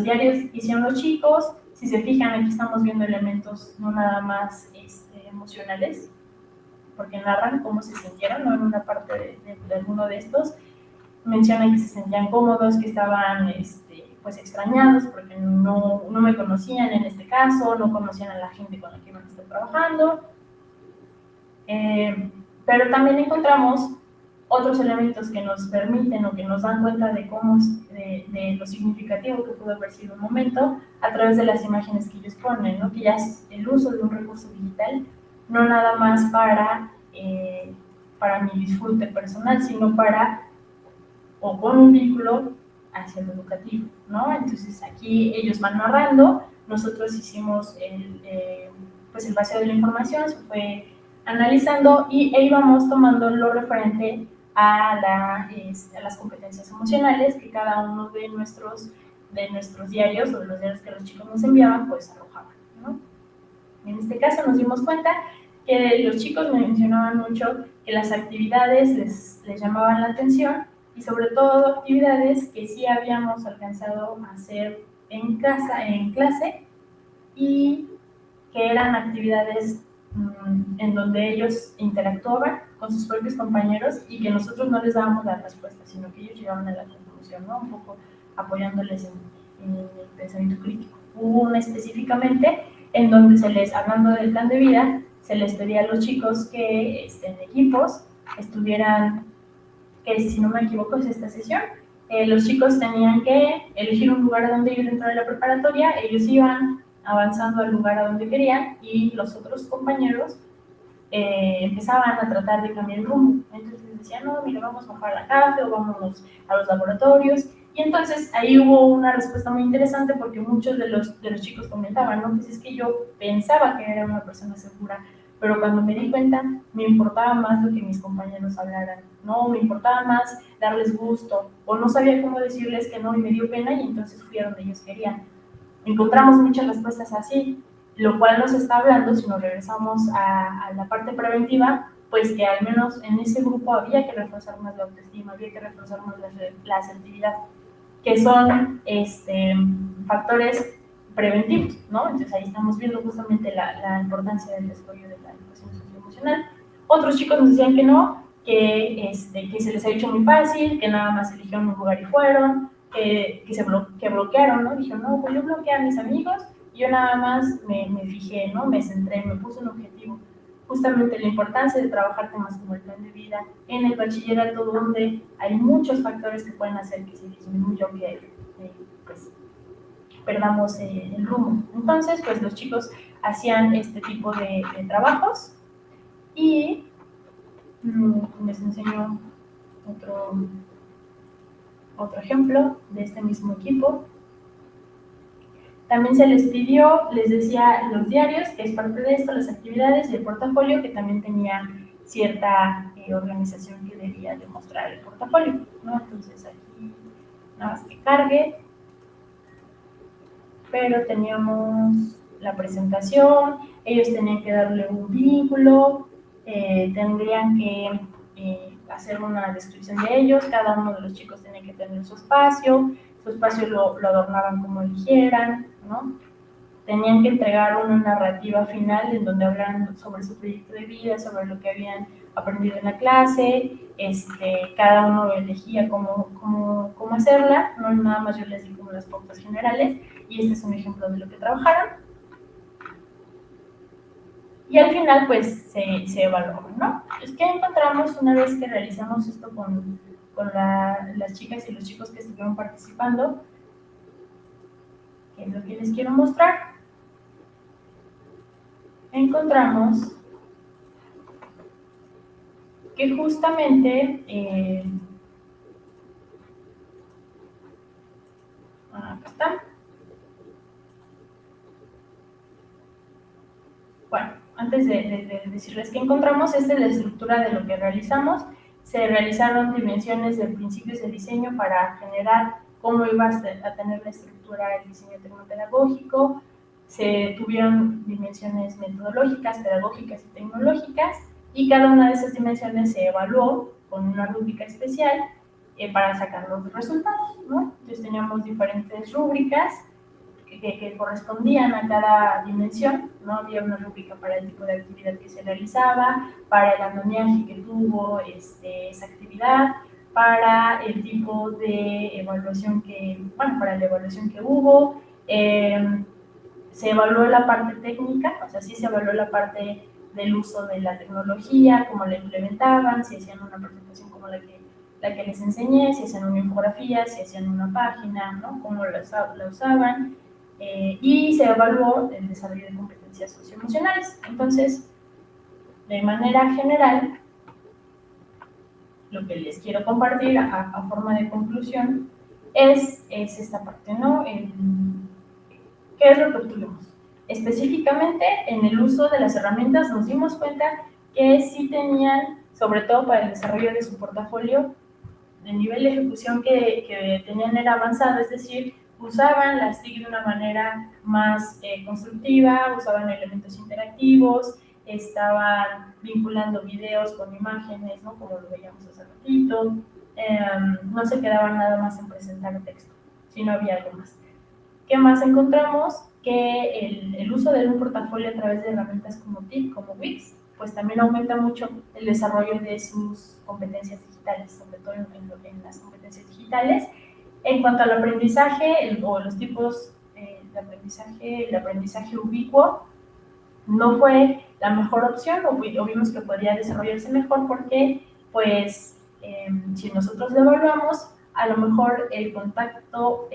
diarios que hicieron los chicos. Si se fijan, aquí estamos viendo elementos no nada más emocionales, porque narran cómo se sintieron, ¿no? En una parte de alguno de estos mencionan que se sentían cómodos, que estaban pues extrañados porque no me conocían en este caso, no conocían a la gente con la que iban a estar trabajando. Pero también encontramos otros elementos que nos permiten o que nos dan cuenta de cómo, de lo significativo que pudo haber sido un momento a través de las imágenes que ellos ponen, ¿no? Que ya es el uso de un recurso digital, no nada más para mi disfrute personal, sino para, o con un vínculo hacia lo educativo, ¿no? Entonces aquí ellos van narrando, nosotros hicimos pues el vacío de la información, se fue analizando e íbamos tomando lo referente a las competencias emocionales que cada uno de nuestros diarios o de los diarios que los chicos nos enviaban, pues arrojaban, ¿no? En este caso nos dimos cuenta que los chicos me mencionaban mucho que las actividades les llamaban la atención y sobre todo actividades que sí habíamos alcanzado a hacer en clase y que eran actividades en donde ellos interactuaban con sus propios compañeros y que nosotros no les dábamos la respuesta, sino que ellos llegaban a la conclusión, ¿no? Un poco apoyándoles en el pensamiento crítico. Hubo una específicamente en donde hablando del plan de vida, se les pedía a los chicos que en equipos estuvieran, que si no me equivoco es esta sesión, los chicos tenían que elegir un lugar a donde ir dentro de la preparatoria, ellos iban avanzando al lugar a donde querían y los otros compañeros empezaban a tratar de cambiar el rumbo. Entonces decían, no, mira, vamos a bajar a la café o vámonos a los laboratorios. Y entonces ahí hubo una respuesta muy interesante porque muchos de los chicos comentaban, ¿no? Pues es que yo pensaba que era una persona segura, pero cuando me di cuenta me importaba más lo que mis compañeros hablaran, ¿no? Me importaba más darles gusto o no sabía cómo decirles que no y me dio pena y entonces fui a donde ellos querían. Encontramos muchas respuestas así, lo cual nos está hablando, si nos regresamos a la parte preventiva, pues que al menos en ese grupo había que reforzar más la autoestima, había que reforzar más la asertividad, que son factores preventivos, ¿no? Entonces ahí estamos viendo justamente la importancia del desarrollo de la educación socioemocional. Otros chicos nos decían que no, que se les ha hecho muy fácil, que nada más eligieron un lugar y fueron, que bloquearon, ¿no? Dijeron, no, pues yo bloqueé a mis amigos y yo nada más me fijé, ¿no? Me centré, me puse un objetivo. Justamente la importancia de trabajar temas como el plan de vida en el bachillerato, donde hay muchos factores que pueden hacer que se disminuya o que pues, perdamos el rumbo. Entonces, pues los chicos hacían este tipo de trabajos y les enseño otro ejemplo de este mismo equipo. También se les pidió, les decía, los diarios, que es parte de esto, las actividades y el portafolio, que también tenía cierta organización que debía demostrar el portafolio, ¿no? Entonces aquí nada más que cargue, pero teníamos la presentación, ellos tenían que darle un vínculo, tendrían que hacer una descripción de ellos, cada uno de los chicos tenía que tener su espacio lo adornaban como eligieran, ¿no? Tenían que entregar una narrativa final en donde hablaran sobre su proyecto de vida, sobre lo que habían aprendido en la clase, cada uno elegía cómo hacerla, no nada más yo les di como las pautas generales, y este es un ejemplo de lo que trabajaron. Y al final, pues, se evaluó, ¿no? Entonces, ¿qué encontramos una vez que realizamos esto con las chicas y los chicos que estuvieron participando? ¿Qué es lo que les quiero mostrar? Encontramos que justamente acá está. Bueno, antes de decirles qué encontramos, esta es la estructura de lo que realizamos. Se realizaron dimensiones de principios de diseño para generar cómo iba a tener la estructura el diseño tecnopedagógico. Se tuvieron dimensiones metodológicas, pedagógicas y tecnológicas, y cada una de esas dimensiones se evaluó con una rúbrica especial para sacar los resultados, ¿no? Entonces teníamos diferentes rúbricas que correspondían a cada dimensión, ¿no? Había una rúbrica para el tipo de actividad que se realizaba, para el andamiaje que tuvo esa actividad, para el tipo de evaluación para la evaluación que hubo, se evaluó la parte técnica, o sea, sí se evaluó la parte del uso de la tecnología, cómo la implementaban, si hacían una presentación como la que les enseñé, si hacían una infografía, si hacían una página, ¿no? Cómo la usaban, y se evaluó el desarrollo de competencias socioemocionales. Entonces, de manera general, lo que les quiero compartir a forma de conclusión es esta parte, ¿no? ¿Qué es lo que obtuvimos? Específicamente, en el uso de las herramientas nos dimos cuenta que sí tenían, sobre todo para el desarrollo de su portafolio, el nivel de ejecución que tenían era avanzado, es decir, usaban las TIC de una manera más constructiva, usaban elementos interactivos, estaban vinculando videos con imágenes, ¿no? Como lo veíamos hace ratito, no se quedaban nada más en presentar texto, sino había algo más. ¿Qué más encontramos? Que el uso de un portafolio a través de herramientas como TIC, como Wix, pues también aumenta mucho el desarrollo de sus competencias digitales, sobre todo en las competencias digitales. En cuanto al aprendizaje o los tipos de aprendizaje, el aprendizaje ubicuo no fue la mejor opción, o vimos que podría desarrollarse mejor porque, pues, si nosotros lo evaluamos, a lo mejor el contacto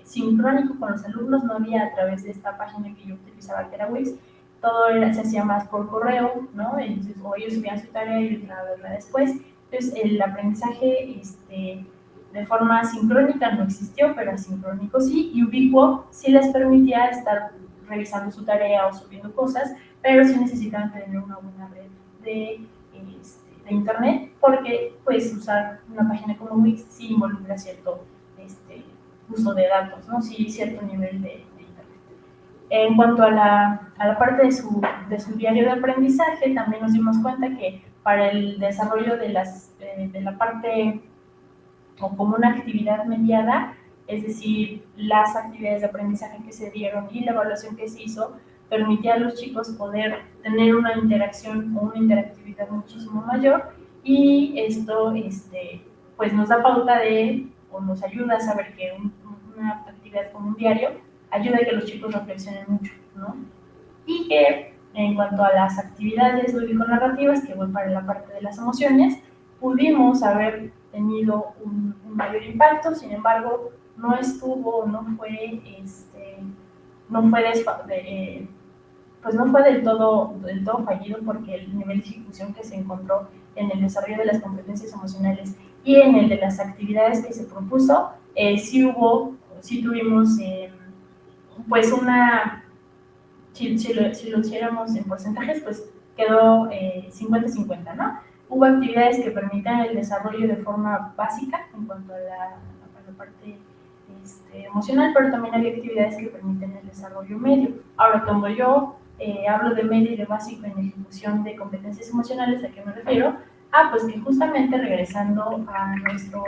sincrónico con los alumnos no había a través de esta página que yo utilizaba, que era Wix. Todo se hacía más por correo, ¿no? Entonces, o ellos subían su tarea y yo entraba a verla después. Entonces, el aprendizaje de forma sincrónica no existió, pero asincrónico sí, y ubicuo sí les permitía estar revisando su tarea o subiendo cosas, pero sí necesitaban tener una buena red de internet, porque pues usar una página como Wix sí involucra cierto uso de datos, ¿no? Sí, cierto nivel de internet. En cuanto a la parte de su diario de aprendizaje, también nos dimos cuenta que para el desarrollo de la parte o como una actividad mediada, es decir, las actividades de aprendizaje que se dieron y la evaluación que se hizo, permitía a los chicos poder tener una interacción o una interactividad muchísimo mayor, y esto pues nos da pauta o nos ayuda a saber que una actividad como un diario ayuda a que los chicos reflexionen mucho, ¿no? Y que en cuanto a las actividades lúdico-narrativas, que voy para la parte de las emociones, pudimos haber tenido un mayor impacto, sin embargo, no estuvo, pues no fue del todo fallido, porque el nivel de ejecución que se encontró en el desarrollo de las competencias emocionales y en el de las actividades que se propuso, sí tuvimos pues si lo hiciéramos en porcentajes, pues quedó 50-50, ¿no? Hubo actividades que permitan el desarrollo de forma básica en cuanto a la parte emocional, pero también había actividades que permiten el desarrollo medio. Ahora, cuando yo hablo de medio y de básico en ejecución de competencias emocionales, ¿a qué me refiero? Pues que justamente regresando a nuestro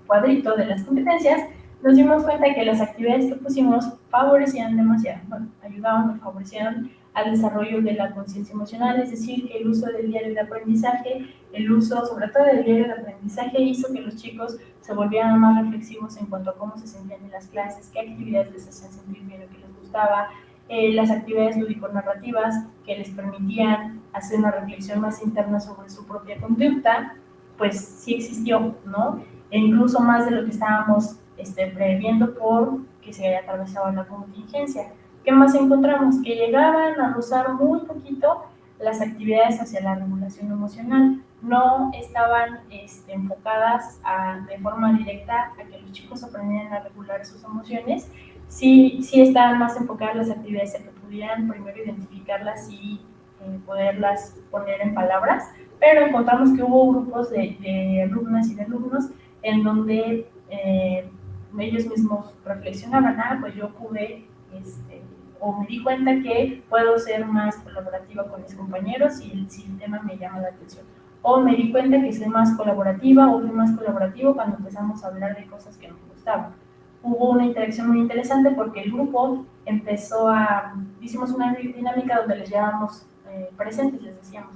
cuadrito de las competencias, nos dimos cuenta que las actividades que pusimos favorecían demasiado, bueno, ayudaban o favorecían al desarrollo de la conciencia emocional, es decir, que el uso del diario de aprendizaje, el uso sobre todo del diario de aprendizaje, hizo que los chicos se volvieran más reflexivos en cuanto a cómo se sentían en las clases, qué actividades les hacían sentir bien o qué les gustaba, las actividades lúdico-narrativas que les permitían hacer una reflexión más interna sobre su propia conducta, pues sí existió, ¿no? E incluso más de lo que estábamos previendo por que se haya atravesado la contingencia. ¿Qué más encontramos? Que llegaban a rozar muy poquito las actividades hacia la regulación emocional, no estaban enfocadas de forma directa a que los chicos aprendieran a regular sus emociones. Sí estaban más enfocadas las actividades a que pudieran primero identificarlas y poderlas poner en palabras, pero encontramos que hubo grupos de alumnas y de alumnos en donde ellos mismos reflexionaban, pues yo pude, o me di cuenta que puedo ser más colaborativa con mis compañeros si el tema me llama la atención, o me di cuenta que soy más colaborativa o fui más colaborativo cuando empezamos a hablar de cosas que nos gustaban. Hubo una interacción muy interesante porque el grupo hicimos una dinámica donde les llevábamos presentes, les decíamos,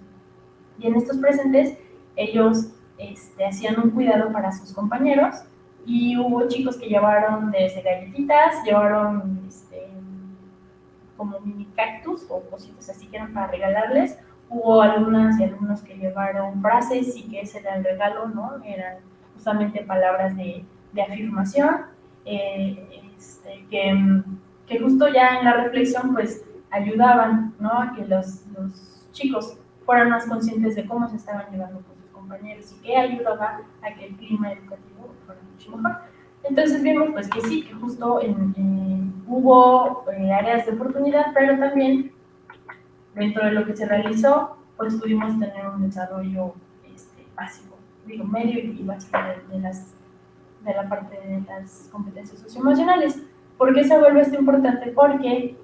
y en estos presentes ellos hacían un cuidado para sus compañeros, y hubo chicos que llevaron desde galletitas, llevaron como mini cactus o cositas así que eran para regalarles. Hubo algunas y algunos que llevaron frases y que ese era el regalo, ¿no? Eran justamente palabras de afirmación, que justo ya en la reflexión pues ayudaban, ¿no? A que los chicos fueran más conscientes de cómo se estaban llevando con sus compañeros y que ayudaba a que el clima educativo fuera mucho mejor. Entonces vimos pues que sí, que justo hubo áreas de oportunidad, pero también dentro de lo que se realizó, pues pudimos tener un desarrollo básico, digo, medio y básico de la parte de las competencias socioemocionales. ¿Por qué se vuelve esto importante? Porque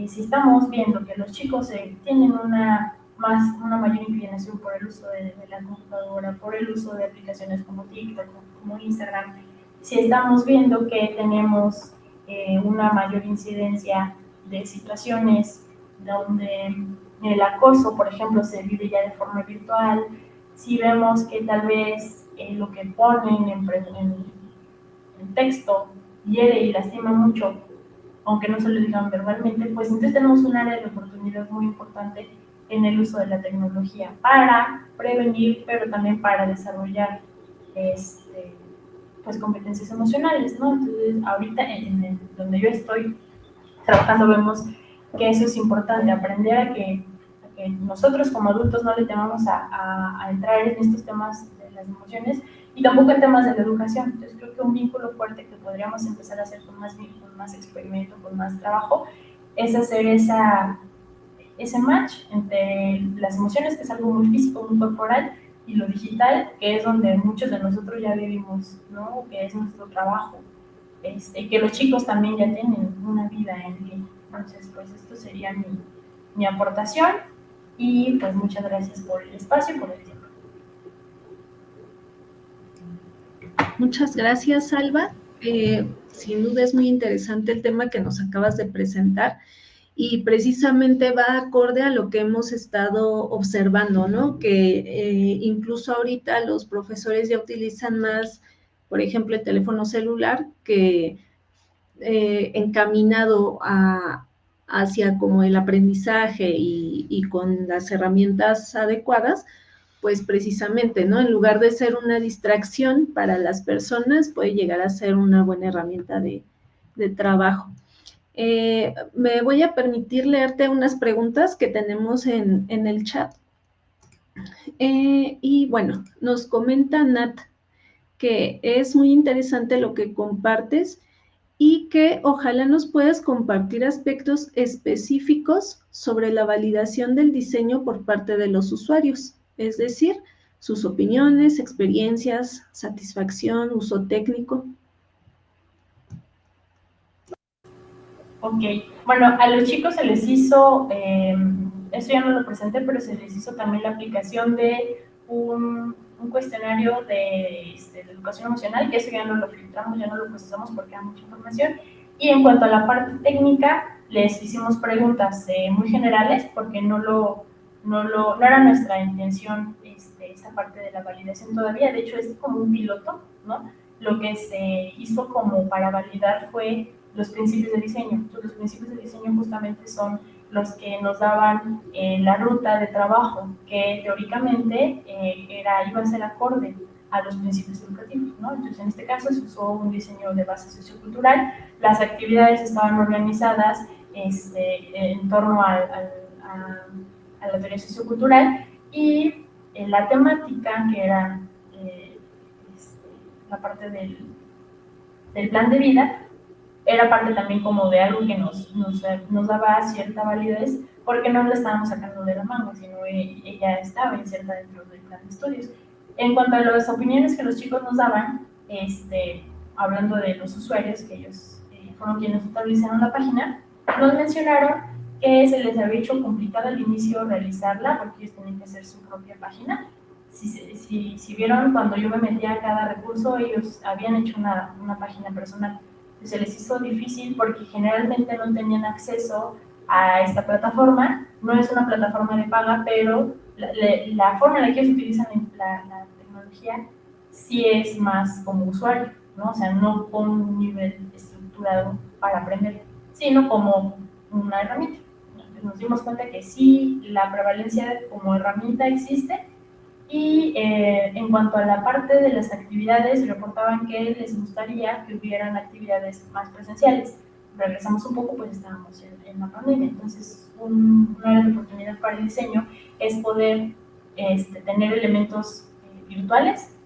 si estamos viendo que los chicos tienen una mayor inclinación por el uso de la computadora, por el uso de aplicaciones como TikTok, como Instagram, si estamos viendo que tenemos una mayor incidencia de situaciones donde el acoso, por ejemplo, se vive ya de forma virtual, si vemos que tal vez lo que ponen en texto hiere y lastima mucho, aunque no se lo digan verbalmente, pues entonces tenemos un área de oportunidad muy importante en el uso de la tecnología para prevenir, pero también para desarrollar pues competencias emocionales, ¿no? Entonces, ahorita donde yo estoy trabajando vemos que eso es importante, aprender a que nosotros como adultos no le temamos a entrar en estos temas de las emociones y tampoco en temas de la educación. Entonces creo que un vínculo fuerte que podríamos empezar a hacer con más experimento, con más trabajo, es hacer ese match entre las emociones, que es algo muy físico, muy corporal, y lo digital, que es donde muchos de nosotros ya vivimos, ¿no? Que es nuestro trabajo. Que los chicos también ya tienen una vida en línea. Entonces, pues esto sería mi aportación y pues muchas gracias por el espacio y por el tiempo. Muchas gracias, Alba. Sin duda es muy interesante el tema que nos acabas de presentar y precisamente va acorde a lo que hemos estado observando, ¿no? Que incluso ahorita los profesores ya utilizan más, por ejemplo, el teléfono celular que encaminado hacia como el aprendizaje y con las herramientas adecuadas, pues precisamente, ¿no? En lugar de ser una distracción para las personas, puede llegar a ser una buena herramienta de trabajo. Me voy a permitir leerte unas preguntas que tenemos en el chat. Y bueno, nos comenta Nat que es muy interesante lo que compartes y que ojalá nos puedas compartir aspectos específicos sobre la validación del diseño por parte de los usuarios, es decir, sus opiniones, experiencias, satisfacción, uso técnico. Ok, bueno, a los chicos se les hizo, eso ya no lo presenté, pero se les hizo también la aplicación de un cuestionario de educación emocional, que eso ya no lo filtramos, ya no lo procesamos porque hay mucha información. Y en cuanto a la parte técnica, les hicimos preguntas muy generales porque no era nuestra intención esta parte de la validación todavía. De hecho, es como un piloto, ¿no? Lo que se hizo como para validar fue los principios de diseño. Entonces, los principios de diseño justamente son los que nos daban la ruta de trabajo, que teóricamente iba a ser acorde a los principios educativos, ¿no? Entonces, en este caso se usó un diseño de base sociocultural, las actividades estaban organizadas en torno a la teoría sociocultural y la temática, que era la parte del plan de vida, era parte también como de algo que nos daba cierta validez, porque no lo estábamos sacando de la manga, sino ella estaba inserta dentro del plan de estudios. En cuanto a las opiniones que los chicos nos daban, hablando de los usuarios, que ellos fueron quienes utilizaron la página, nos mencionaron que se les había hecho complicado al inicio realizarla, porque ellos tenían que hacer su propia página. Si vieron, cuando yo me metía a cada recurso, ellos habían hecho una página personal. Se les hizo difícil porque generalmente no tenían acceso a esta plataforma. No es una plataforma de paga, pero la forma en la que ellos utilizan la tecnología sí es más como usuario, ¿no? O sea, no con un nivel estructurado para aprender, sino como una herramienta. pues nos dimos cuenta que sí, la prevalencia como herramienta existe. Y en cuanto a la parte de las actividades, reportaban que les gustaría que hubieran actividades más presenciales. Regresamos un poco, pues estábamos en la pandemia, entonces una área de oportunidad para el diseño es poder tener elementos virtuales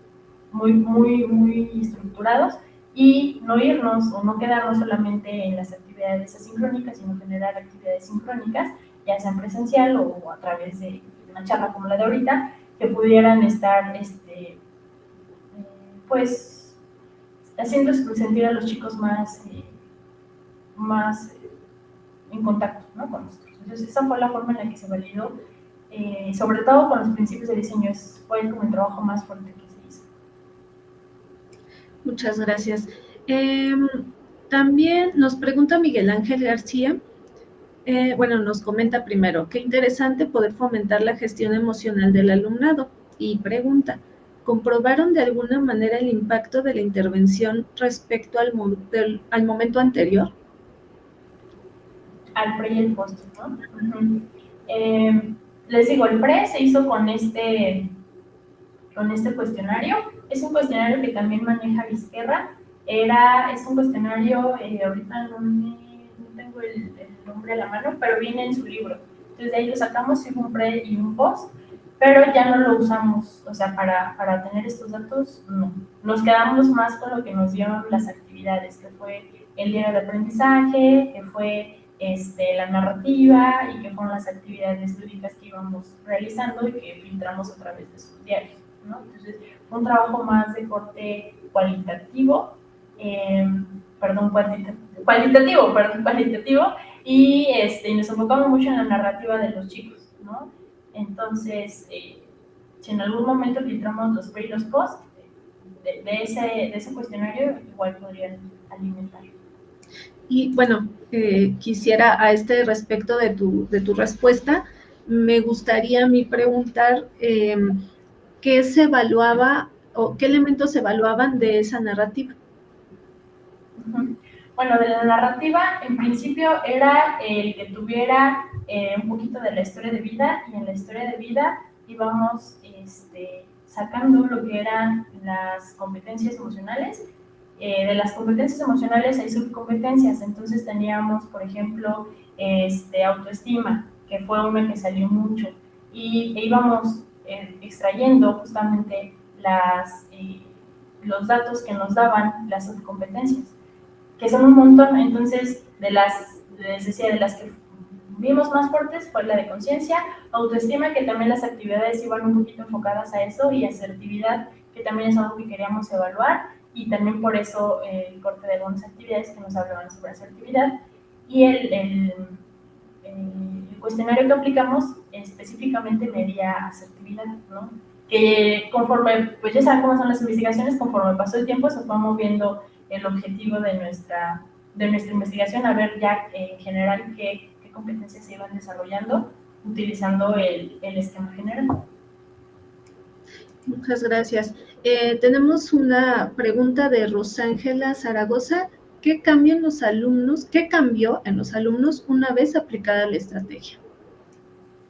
muy estructurados y no irnos o no quedarnos solamente en las actividades asincrónicas, sino generar actividades sincrónicas, ya sean presencial o a través de una charla como la de ahorita, que pudieran estar, pues, haciendo sentir a los chicos más en contacto, ¿no?, con nosotros. Entonces, esa fue la forma en la que se validó, sobre todo con los principios de diseño, fue como el trabajo más fuerte que se hizo. Muchas gracias. También nos pregunta Miguel Ángel García, bueno, nos comenta primero, qué interesante poder fomentar la gestión emocional del alumnado. Y pregunta, ¿comprobaron de alguna manera el impacto de la intervención respecto al momento anterior? Al pre y el post, ¿no? Les digo, el pre se hizo con este cuestionario. Es un cuestionario que también maneja Vizquerra. Es un cuestionario, ahorita no tengo el nombre a la mano, pero viene en su libro. Entonces de ahí lo sacamos, un pre y un post, pero ya no lo usamos, o sea, para tener estos datos, no. Nos quedamos más con lo que nos dieron las actividades, que fue el diario de aprendizaje, que fue la narrativa y que fueron las actividades lúdicas que íbamos realizando y que filtramos a través de sus diarios, ¿no? Entonces, fue un trabajo más de corte cualitativo, cualitativo, y nos enfocamos mucho en la narrativa de los chicos, ¿no? Entonces, si en algún momento filtramos los pre y los post de ese cuestionario, igual podrían alimentar. Y bueno, quisiera a este respecto de tu respuesta, me gustaría a mí preguntar qué se evaluaba o qué elementos se evaluaban de esa narrativa. Bueno, de la narrativa, en principio era el que tuviera un poquito de la historia de vida, y en la historia de vida íbamos sacando lo que eran las competencias emocionales. De las competencias emocionales hay subcompetencias, entonces teníamos, por ejemplo, autoestima, que fue una que salió mucho, y íbamos extrayendo justamente los datos que nos daban las subcompetencias, que son un montón. Entonces, de las que vimos más fuertes fue la de conciencia, autoestima, que también las actividades iban un poquito enfocadas a eso, y asertividad, que también es algo que queríamos evaluar, y también por eso el corte de algunas actividades que nos hablaban sobre asertividad. Y el cuestionario que aplicamos específicamente medía asertividad, ¿no? Que conforme, pues ya saben cómo son las investigaciones, conforme pasó el tiempo se fue moviendo el objetivo de nuestra investigación, a ver ya en general qué competencias se iban desarrollando utilizando el esquema general. Muchas gracias. Tenemos una pregunta de Rosángela Zaragoza. ¿Qué cambió en los alumnos una vez aplicada la estrategia?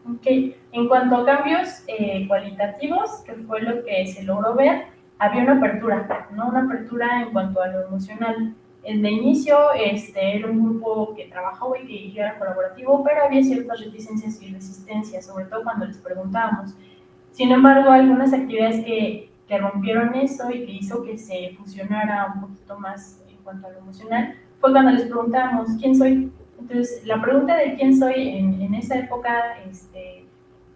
Ok, en cuanto a cambios cualitativos, que fue lo que se logró ver, había una apertura, ¿no? Una apertura en cuanto a lo emocional. De inicio era un grupo que trabajaba y que era colaborativo, pero había ciertas reticencias y resistencias, sobre todo cuando les preguntábamos. Sin embargo, algunas actividades que rompieron eso y que hizo que se fusionara un poquito más en cuanto a lo emocional fue cuando les preguntábamos, ¿quién soy? Entonces, la pregunta de quién soy en esa época,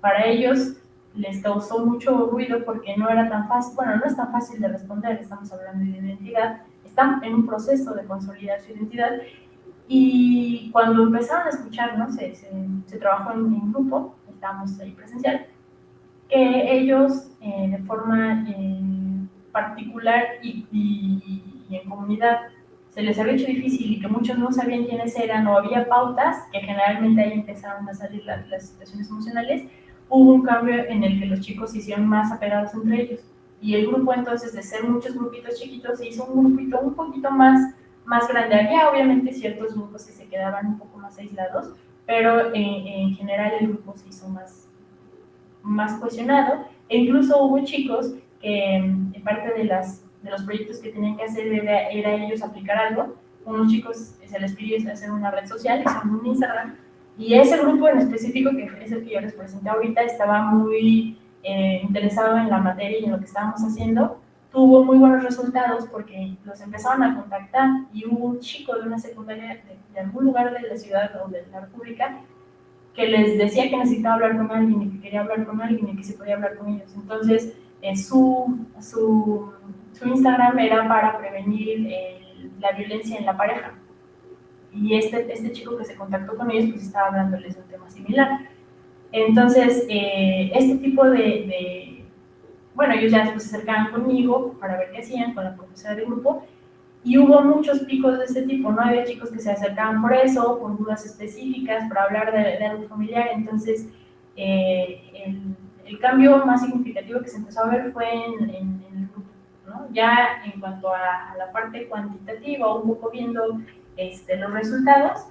para ellos les causó mucho ruido porque no era tan fácil, bueno, no es tan fácil de responder, estamos hablando de identidad, están en un proceso de consolidar su identidad, y cuando empezaron a escuchar, ¿no? Se trabajó en grupo, estábamos ahí presencial, que ellos de forma particular y en comunidad se les había hecho difícil y que muchos no sabían quiénes eran, o había pautas, que generalmente ahí empezaron a salir las situaciones emocionales, hubo un cambio en el que los chicos se hicieron más apegados entre ellos. Y el grupo, entonces, de ser muchos grupitos chiquitos, se hizo un grupito un poquito más grande. Había obviamente ciertos grupos que se quedaban un poco más aislados, pero en general el grupo se hizo más cohesionado, e incluso hubo chicos que en parte de los proyectos que tenían que hacer era ellos aplicar algo. Unos chicos se les pidió hacer una red social, hicieron un Instagram, y ese grupo en específico, que es el que yo les presenté ahorita, estaba muy interesado en la materia y en lo que estábamos haciendo. Tuvo muy buenos resultados porque los empezaron a contactar, y hubo un chico de una secundaria de algún lugar de la ciudad o de la república que les decía que necesitaba hablar con alguien y que quería hablar con alguien y que se podía hablar con ellos. Entonces, su Instagram era para prevenir la violencia en la pareja. Y este chico que se contactó con ellos, pues estaba hablándoles de un tema similar. Entonces, este tipo bueno, ellos ya después se acercaban conmigo para ver qué hacían, con la profesora del grupo, y hubo muchos picos de ese tipo, ¿no? Había chicos que se acercaban por eso, por dudas específicas, para hablar de algo familiar. Entonces, el cambio más significativo que se empezó a ver fue en el grupo, ¿no? Ya en cuanto a la parte cuantitativa, un poco viendo los resultados,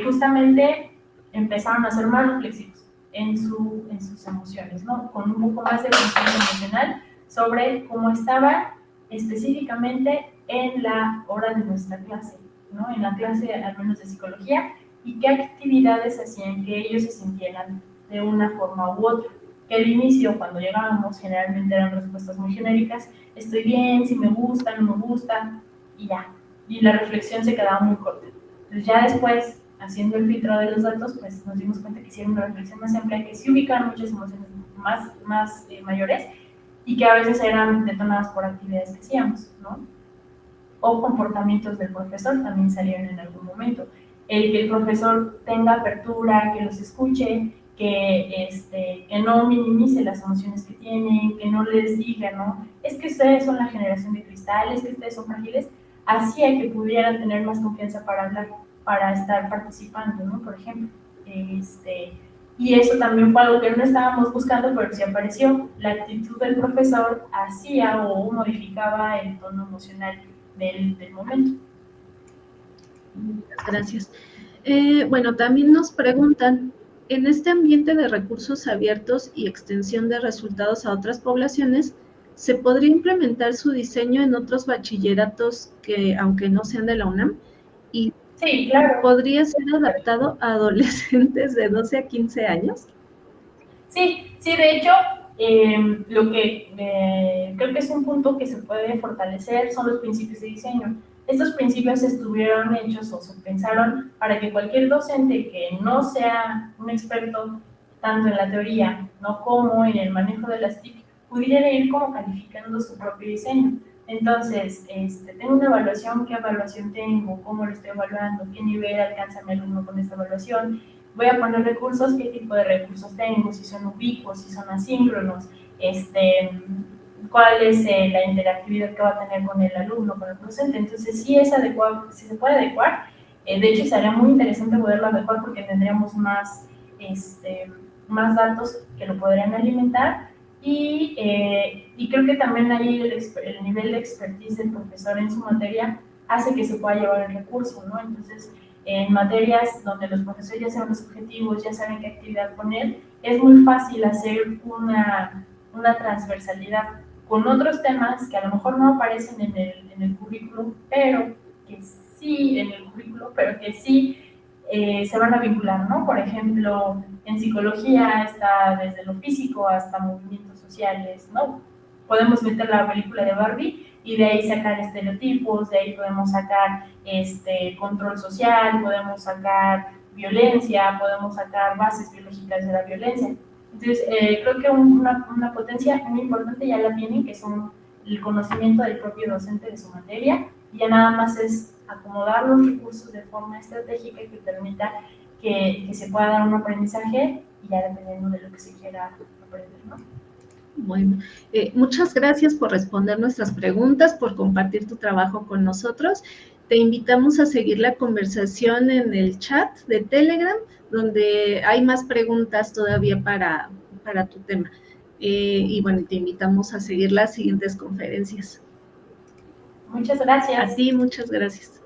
justamente empezaron a ser más reflexivos en sus emociones, ¿no? Con un poco más de conciencia emocional sobre cómo estaban específicamente en la hora de nuestra clase, ¿no? En la clase al menos de psicología, y qué actividades hacían que ellos se sintieran de una forma u otra. Que al inicio, cuando llegábamos, generalmente eran respuestas muy genéricas: estoy bien, si me gusta, no me gusta, y ya. Y la reflexión se quedaba muy corta. Entonces ya después, haciendo el filtro de los datos, pues nos dimos cuenta que hicieron una reflexión más amplia, que sí ubicaban muchas emociones más mayores, y que a veces eran detonadas por actividades que hacíamos, ¿no? O comportamientos del profesor también salieron en algún momento. Que el profesor tenga apertura, que los escuche, que no minimice las emociones que tienen, que no les diga, ¿no? Es que ustedes son la generación de cristal, es que ustedes son frágiles, hacía que pudieran tener más confianza para hablar, para estar participando, ¿no? Por ejemplo, y eso también fue algo que no estábamos buscando, pero sí apareció. La actitud del profesor hacía o modificaba el tono emocional del momento. Muchas gracias. Bueno, también nos preguntan, en este ambiente de recursos abiertos y extensión de resultados a otras poblaciones, ¿se podría implementar su diseño en otros bachilleratos que, aunque no sean de la UNAM? Y sí, claro. ¿podría ser adaptado a adolescentes de 12 a 15 años? Sí, de hecho, lo que creo que es un punto que se puede fortalecer son los principios de diseño. Estos principios estuvieron hechos o se pensaron para que cualquier docente que no sea un experto tanto en la teoría, ¿no?, como en el manejo de las TIC, pudiera ir como calificando su propio diseño. Entonces, tengo una evaluación, ¿qué evaluación tengo? ¿Cómo lo estoy evaluando? ¿Qué nivel alcanza mi alumno con esta evaluación? Voy a poner recursos, ¿qué tipo de recursos tengo? Si son ubicuos, si son asíncronos, cuál es la interactividad que va a tener con el alumno, con el docente. Entonces, sí es adecuado, sí se puede adecuar. De hecho, sería muy interesante poderlo adecuar porque tendríamos más datos que lo podrían alimentar. Y creo que también ahí el nivel de expertise del profesor en su materia hace que se pueda llevar el recurso, ¿no? Entonces, en materias donde los profesores ya saben los objetivos, ya saben qué actividad poner, es muy fácil hacer una transversalidad con otros temas que a lo mejor no aparecen en el currículo, pero que sí, se van a vincular, ¿no? Por ejemplo, en psicología está desde lo físico hasta movimientos sociales, ¿no? Podemos meter la película de Barbie y de ahí sacar estereotipos, de ahí podemos sacar control social, podemos sacar violencia, podemos sacar bases biológicas de la violencia. Entonces, creo que una potencia muy importante ya la tienen, que son el conocimiento del propio docente de su materia, y ya nada más es acomodar los recursos de forma estratégica que permita que se pueda dar un aprendizaje, y ya dependiendo de lo que se quiera aprender, ¿no? Bueno, muchas gracias por responder nuestras preguntas, por compartir tu trabajo con nosotros. Te invitamos a seguir la conversación en el chat de Telegram, donde hay más preguntas todavía para tu tema. Y bueno, te invitamos a seguir las siguientes conferencias. Muchas gracias. A ti, muchas gracias.